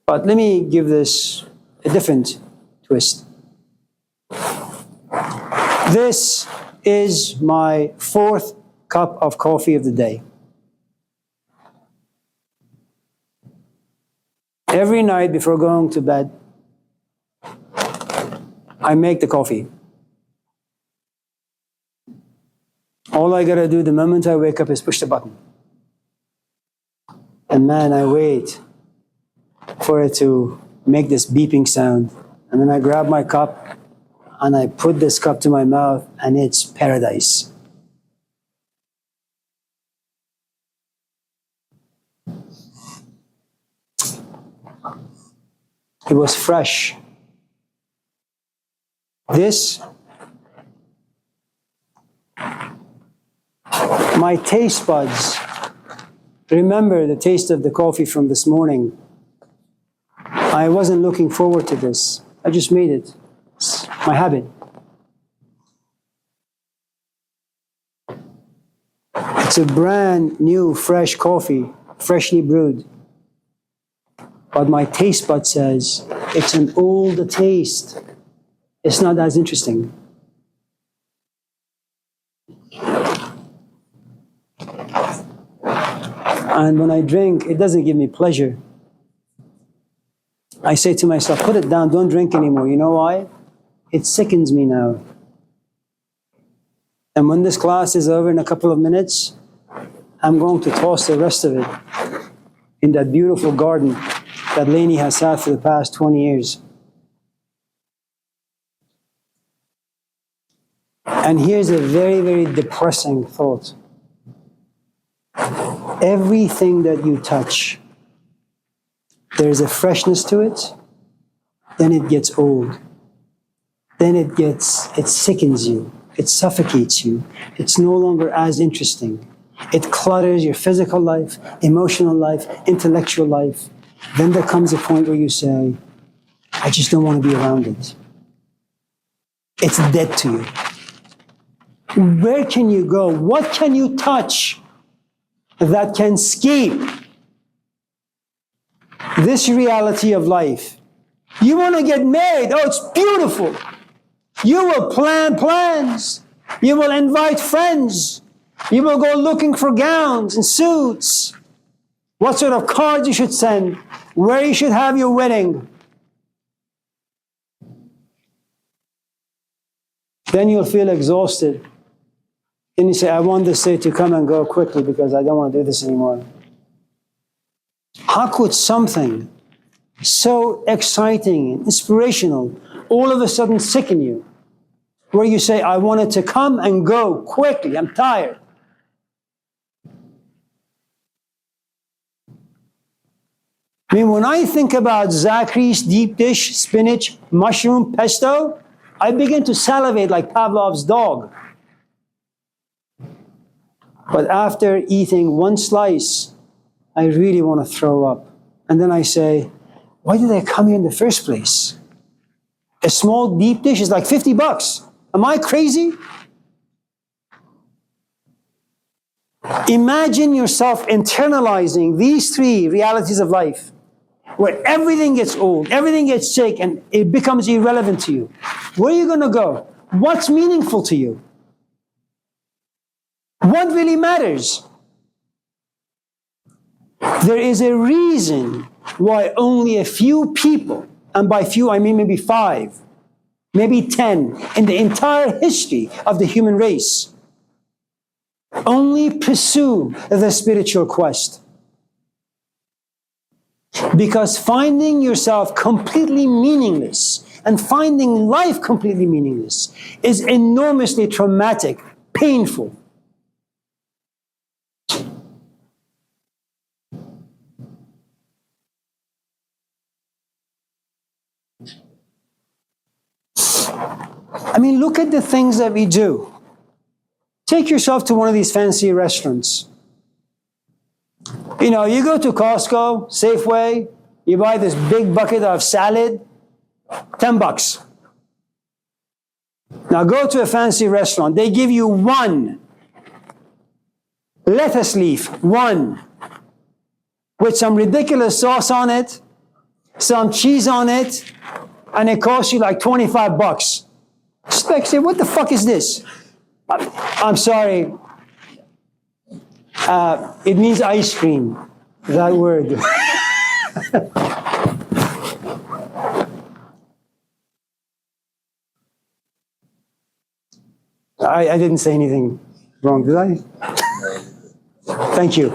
B: But let me give this a different twist. This is my 4th cup of coffee of the day. Every night before going to bed, I make the coffee. All I gotta do the moment I wake up is push the button. And man, I wait for it to make this beeping sound. And then I grab my cup and I put this cup to my mouth, and it's paradise. It was fresh. This, my taste buds remember the taste of the coffee from this morning. I wasn't looking forward to this. I just made it. It's my habit. It's a brand new, fresh coffee, freshly brewed. But my taste bud says it's an old taste. It's not as interesting. And when I drink, it doesn't give me pleasure. I say to myself, put it down, don't drink anymore. You know why? It sickens me now. And when this class is over in a couple of minutes, I'm going to toss the rest of it in that beautiful garden that Lainey has had for the past 20 years. And here's a very, very depressing thought. Everything that you touch, there's a freshness to it, then it gets old. Then it sickens you, it suffocates you, it's no longer as interesting. It clutters your physical life, emotional life, intellectual life. Then there comes a point where you say, I just don't want to be around it. It's dead to you. Where can you go? What can you touch that can escape this reality of life? You want to get married? Oh, it's beautiful. You will plan plans. You will invite friends. You will go looking for gowns and suits. What sort of cards you should send. Where you should have your wedding. Then you'll feel exhausted. Then you say, I want this day to come and go quickly because I don't want to do this anymore. How could something so exciting and inspirational all of a sudden sicken you? Where you say, I want it to come and go quickly, I'm tired. I mean, when I think about Zachary's deep dish, spinach, mushroom, pesto, I begin to salivate like Pavlov's dog. But after eating one slice, I really want to throw up. And then I say, why did I come here in the first place? A small deep dish is like $50. Am I crazy? Imagine yourself internalizing these three realities of life, where everything gets old, everything gets sick, and it becomes irrelevant to you. Where are you going to go? What's meaningful to you? What really matters? There is a reason why only a few people, and by few I mean maybe 5, maybe 10, in the entire history of the human race, only pursue the spiritual quest. Because finding yourself completely meaningless and finding life completely meaningless is enormously traumatic, painful. I mean, look at the things that we do. Take yourself to one of these fancy restaurants. You know, you go to Costco, Safeway, you buy this big bucket of salad, $10. Now go to a fancy restaurant. They give you one lettuce leaf, one, with some ridiculous sauce on it, some cheese on it, and it costs you like $25. Just say, what the fuck is this? I'm sorry. It means ice cream, that word. I didn't say anything wrong, did I? Thank you.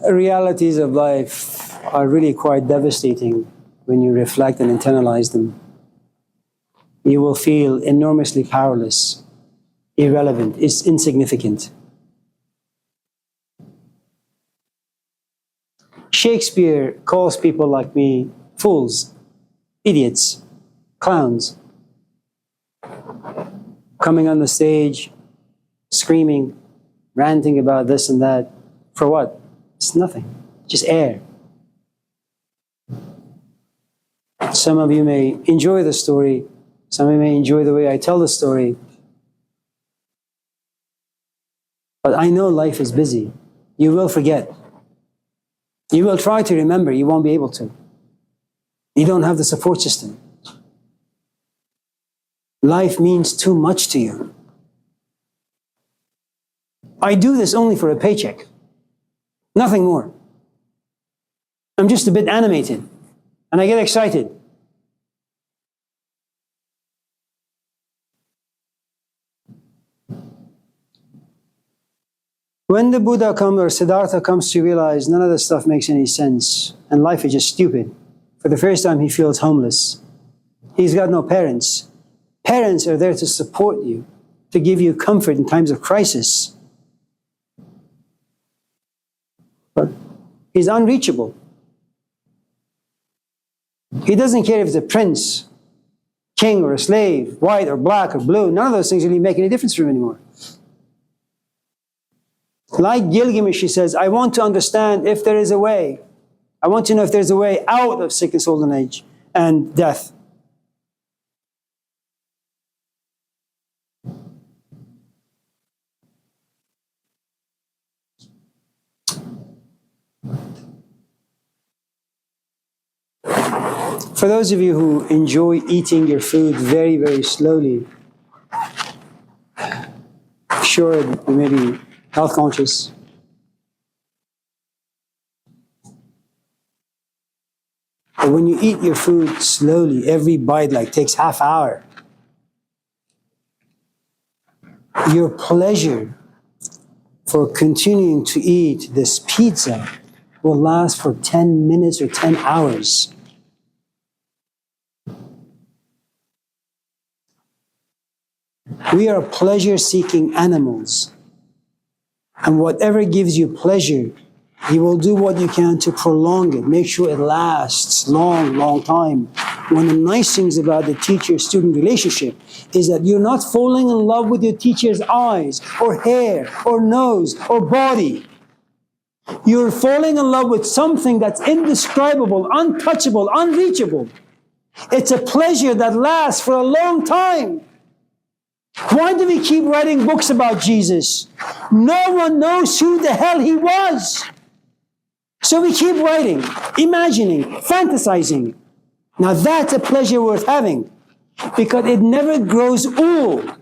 B: Realities of life are really quite devastating when you reflect and internalize them. You will feel enormously powerless, irrelevant, it's insignificant. Shakespeare calls people like me fools, idiots, clowns. Coming on the stage, screaming, ranting about this and that. For what? It's nothing, just air. Some of you may enjoy the story, some of you may enjoy the way I tell the story. But I know life is busy. You will forget. You will try to remember, you won't be able to. You don't have the support system. Life means too much to you. I do this only for a paycheck. Nothing more. I'm just a bit animated, and I get excited. When the Buddha comes, or Siddhartha comes to realize none of this stuff makes any sense, and life is just stupid, for the first time he feels homeless. He's got no parents. Parents are there to support you, to give you comfort in times of crisis. But he's unreachable. He doesn't care if it's a prince, king or a slave, white or black or blue. None of those things really make any difference for him anymore. Like Gilgamesh, he says, I want to understand if there is a way. I want to know if there's a way out of sickness, old age, and death. For those of you who enjoy eating your food very, very slowly, sure, you may be health conscious. But when you eat your food slowly, every bite like takes half hour, your pleasure for continuing to eat this pizza will last for 10 minutes or 10 hours. We are pleasure-seeking animals. And whatever gives you pleasure, you will do what you can to prolong it, make sure it lasts long, long time. One of the nice things about the teacher-student relationship is that you're not falling in love with your teacher's eyes, or hair, or nose, or body. You're falling in love with something that's indescribable, untouchable, unreachable. It's a pleasure that lasts for a long time. Why do we keep writing books about Jesus? No one knows who the hell he was. So we keep writing, imagining, fantasizing. Now that's a pleasure worth having, because it never grows old,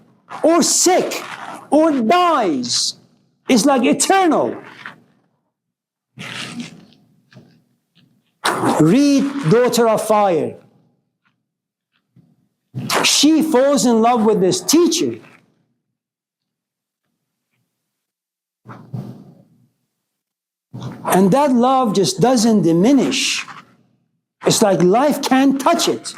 B: or sick, or dies. It's like eternal. Read Daughter of Fire. She falls in love with this teacher. And that love just doesn't diminish. It's like life can't touch it.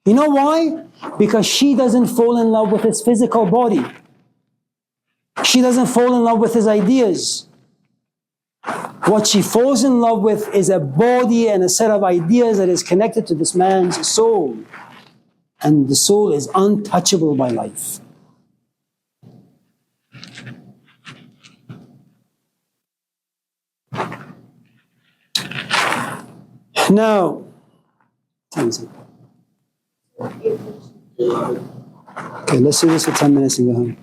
B: You know why? Because she doesn't fall in love with his physical body. She doesn't fall in love with his ideas. What she falls in love with is a body and a set of ideas that is connected to this man's soul. And the soul is untouchable by life. Now, okay, let's do this for 10 minutes and go home.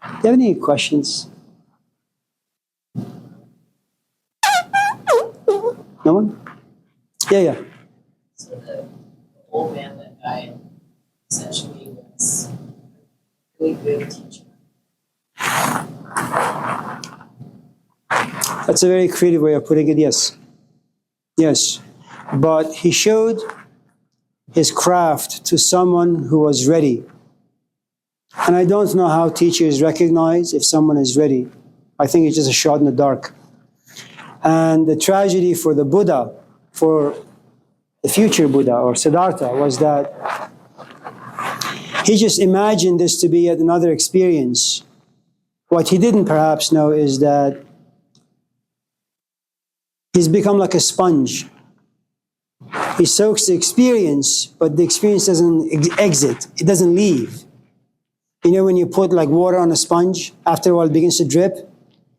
B: Do you have any questions? No one? Yeah.
D: So the old man that died essentially was a really good teacher.
B: That's a very creative way of putting it, yes. Yes. But he showed his craft to someone who was ready. And I don't know how teachers recognize if someone is ready. I think it's just a shot in the dark. And the tragedy for the Buddha, for the future Buddha or Siddhartha, was that he just imagined this to be yet another experience. What he didn't perhaps know is that he's become like a sponge. He soaks the experience, but the experience doesn't exit. It doesn't leave. You know when you put like water on a sponge, after a while it begins to drip?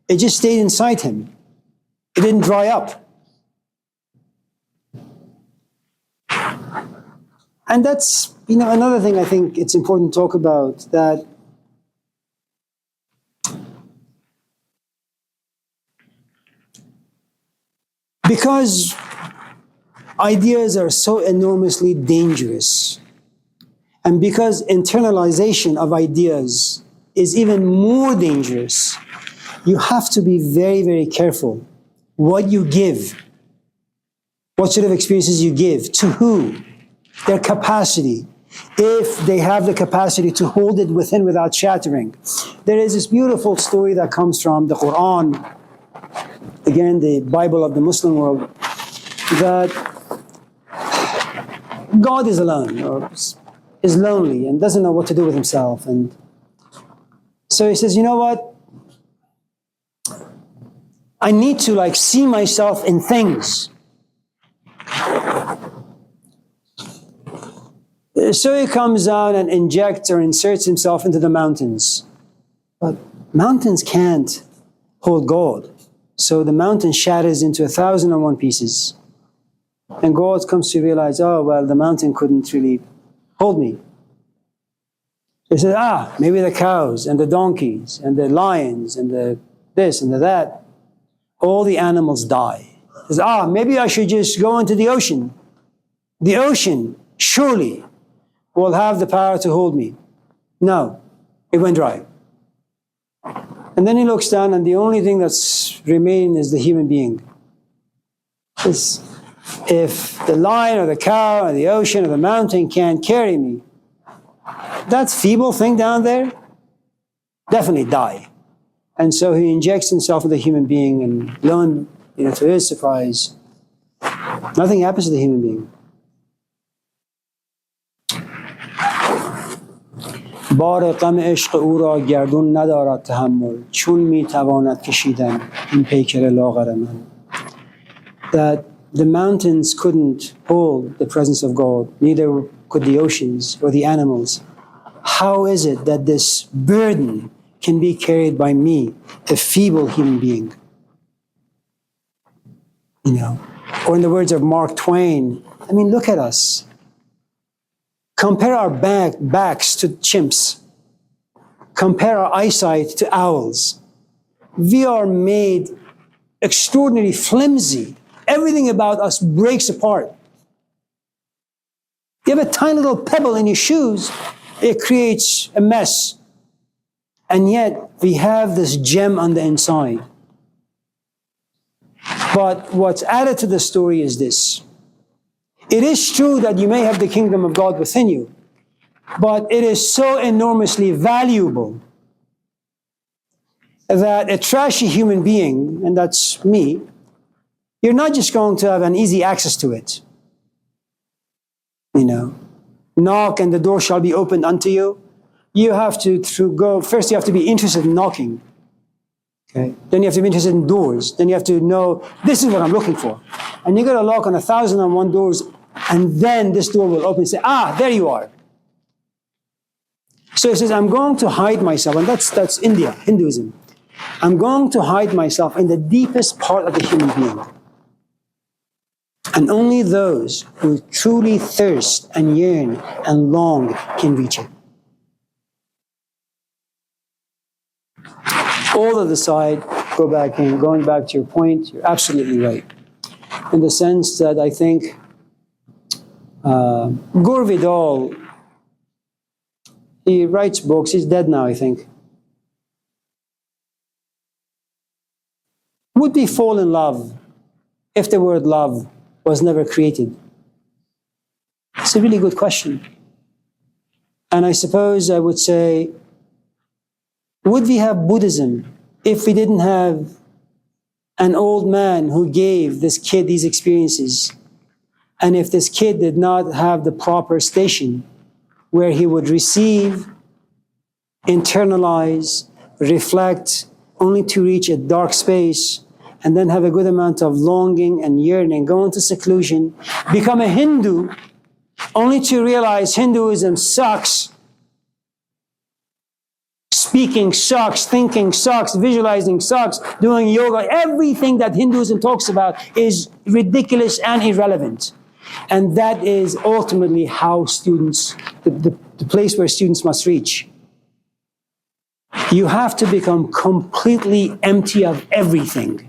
B: It just stayed inside him. It didn't dry up. And that's, another thing I think it's important to talk about, that because ideas are so enormously dangerous, and because internalization of ideas is even more dangerous, you have to be very, very careful what you give, what sort of experiences you give, to who, their capacity, if they have the capacity to hold it within without shattering. There is this beautiful story that comes from the Quran, again, the Bible of the Muslim world, that God is alone, or is lonely, and doesn't know what to do with himself. And so he says, you know what? I need to see myself in things. So he comes down and injects or inserts himself into the mountains. But mountains can't hold God. So the mountain shatters into 1,001 pieces. And God comes to realize, oh, well, the mountain couldn't really hold me. He says, maybe the cows and the donkeys and the lions and the this and the that, all the animals die. He says, maybe I should just go into the ocean. The ocean surely will have the power to hold me. No, it went dry. And then he looks down, and the only thing that's remaining is the human being. If the lion or the cow or the ocean or the mountain can't carry me, that feeble thing down there, definitely die. And so he injects himself with a human being, and lo and, to his surprise, nothing happens to the human being. بار غم عشق او را گردون ندارد تحمل چون میتواند کشیدن این پیکر لاغر من. That the mountains couldn't hold the presence of God, neither could the oceans or the animals. How is it that this burden can be carried by me, a feeble human being? Or in the words of Mark Twain, look at us. Compare our backs to chimps. Compare our eyesight to owls. We are made extraordinarily flimsy. Everything about us breaks apart. You have a tiny little pebble in your shoes, it creates a mess. And yet, we have this gem on the inside. But what's added to the story is this. It is true that you may have the kingdom of God within you, but it is so enormously valuable that a trashy human being, and that's me, you're not just going to have an easy access to it. Knock and the door shall be opened unto you. You have to first you have to be interested in knocking. Okay. Then you have to be interested in doors. Then you have to know, this is what I'm looking for. And you got to knock on 1,001 doors, and then this door will open and say, there you are. So he says, I'm going to hide myself, and that's India, Hinduism. I'm going to hide myself in the deepest part of the human being. And only those who truly thirst and yearn and long can reach it. All of the side, going back to your point, you're absolutely right. In the sense that I think Gore Vidal, he writes books, he's dead now, I think. would we fall in love if the word love was never created? It's a really good question. And I suppose I would say, would we have Buddhism if we didn't have an old man who gave this kid these experiences? And if this kid did not have the proper station where he would receive, internalize, reflect, only to reach a dark space, and then have a good amount of longing and yearning, go into seclusion, become a Hindu, only to realize Hinduism sucks, speaking sucks, thinking sucks, visualizing sucks, doing yoga, everything that Hinduism talks about is ridiculous and irrelevant. And that is ultimately how students, the place where students must reach. You have to become completely empty of everything.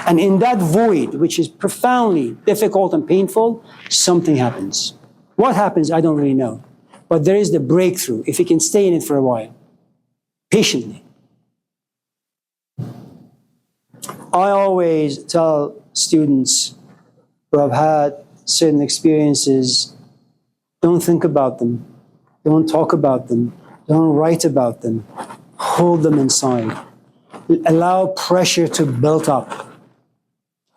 B: And in that void, which is profoundly difficult and painful, something happens. What happens, I don't really know. But there is the breakthrough, if you can stay in it for a while, patiently. I always tell students who have had certain experiences, don't think about them, don't talk about them, don't write about them, hold them inside. Allow pressure to build up.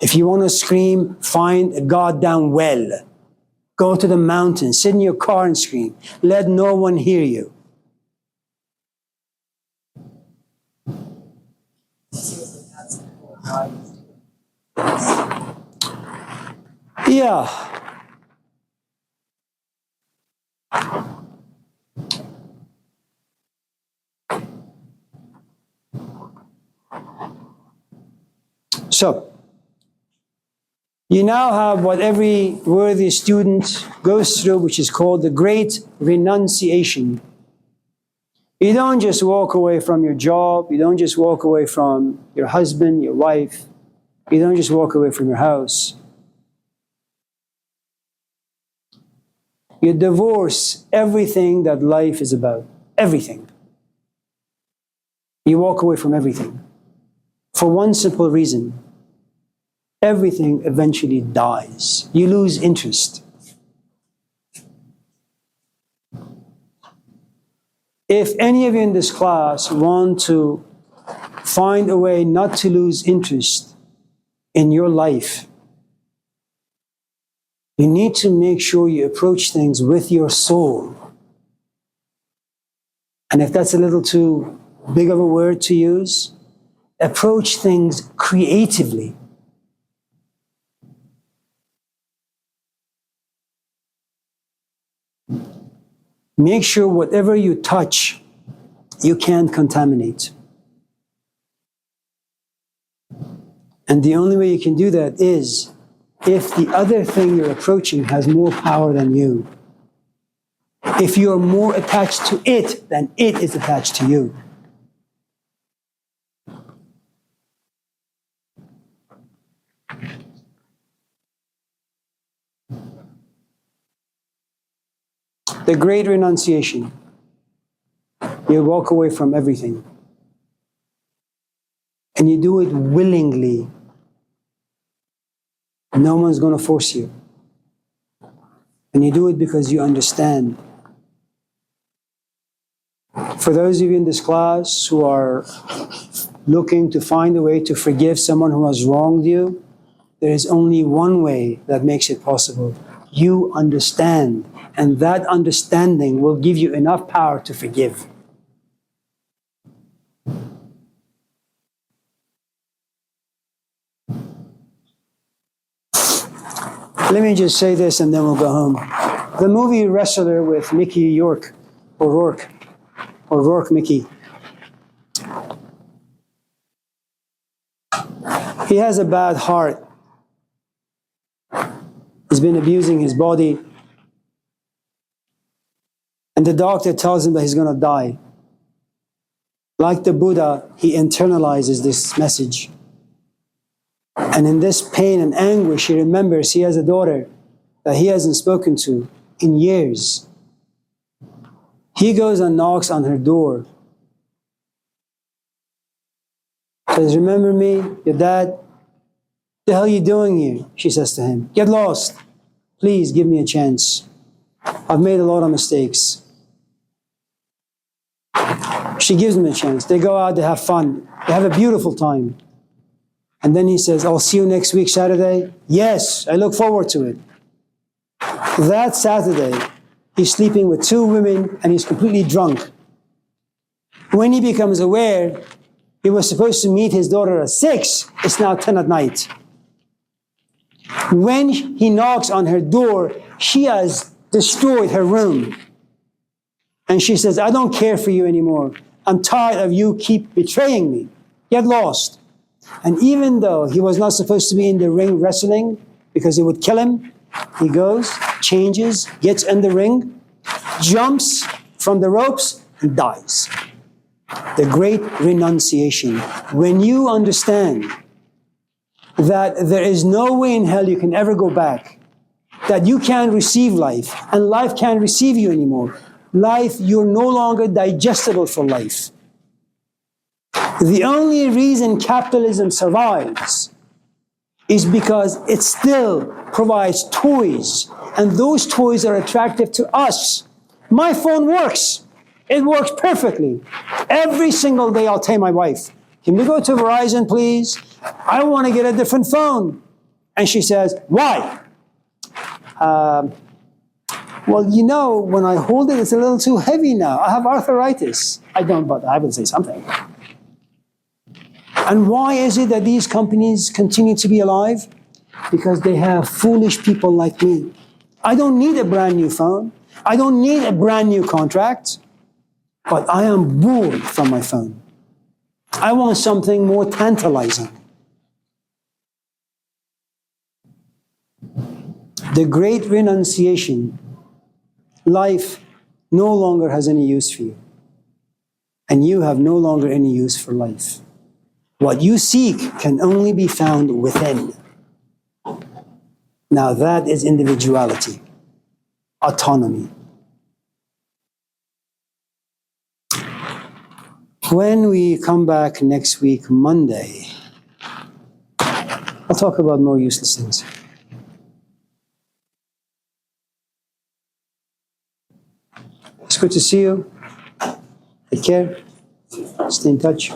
B: If you want to scream, find a goddamn well. Go to the mountains, sit in your car and scream. Let no one hear you. Yeah. So, you now have what every worthy student goes through, which is called the Great Renunciation. You don't just walk away from your job, you don't just walk away from your husband, your wife, you don't just walk away from your house. You divorce everything that life is about. Everything. You walk away from everything. For one simple reason. Everything eventually dies. You lose interest. If any of you in this class want to find a way not to lose interest in your life, you need to make sure you approach things with your soul. And if that's a little too big of a word to use, approach things creatively. Make sure whatever you touch, you can't contaminate. And the only way you can do that is if the other thing you're approaching has more power than you. If you're more attached to it than it is attached to you. The Great Renunciation. You walk away from everything. And you do it willingly. No one's going to force you. And you do it because you understand. For those of you in this class who are looking to find a way to forgive someone who has wronged you, there is only one way that makes it possible. You understand. And that understanding will give you enough power to forgive. Let me just say this and then we'll go home. The movie Wrestler with Mickey Rourke, Mickey. He has a bad heart. He's been abusing his body. And the doctor tells him that he's going to die. Like the Buddha, he internalizes this message. And in this pain and anguish, he remembers he has a daughter that he hasn't spoken to in years. He goes and knocks on her door. Says, remember me, your dad? The hell are you doing here? She says to him, get lost. Please give me a chance. I've made a lot of mistakes. She gives him a chance. They go out, they have fun. They have a beautiful time. And then he says, I'll see you next week, Saturday. Yes, I look forward to it. That Saturday, he's sleeping with 2 women and he's completely drunk. When he becomes aware, he was supposed to meet his daughter at 6. It's now 10 at night. When he knocks on her door, she has destroyed her room. And she says, I don't care for you anymore. I'm tired of you keep betraying me. Get lost. And even though he was not supposed to be in the ring wrestling because it would kill him, he goes, changes, gets in the ring, jumps from the ropes, and dies. The great renunciation. When you understand that there is no way in hell you can ever go back, that you can't receive life, and life can't receive you anymore. Life, you're no longer digestible for life. The only reason capitalism survives is because it still provides toys, and those toys are attractive to us. My phone works. It works perfectly. Every single day I'll tell my wife, can we go to Verizon, please? I want to get a different phone. And she says, why? Well, you know, when I hold it, it's a little too heavy now. I have arthritis. I don't, but I will say something. And why is it that these companies continue to be alive? Because they have foolish people like me. I don't need a brand new phone. I don't need a brand new contract. But I am bored from my phone. I want something more tantalizing. The great renunciation. Life no longer has any use for you. And you have no longer any use for life. What you seek can only be found within. Now that is individuality, autonomy. When we come back next week, Monday, I'll talk about more useless things. It's good to see you. Take care. Stay in touch.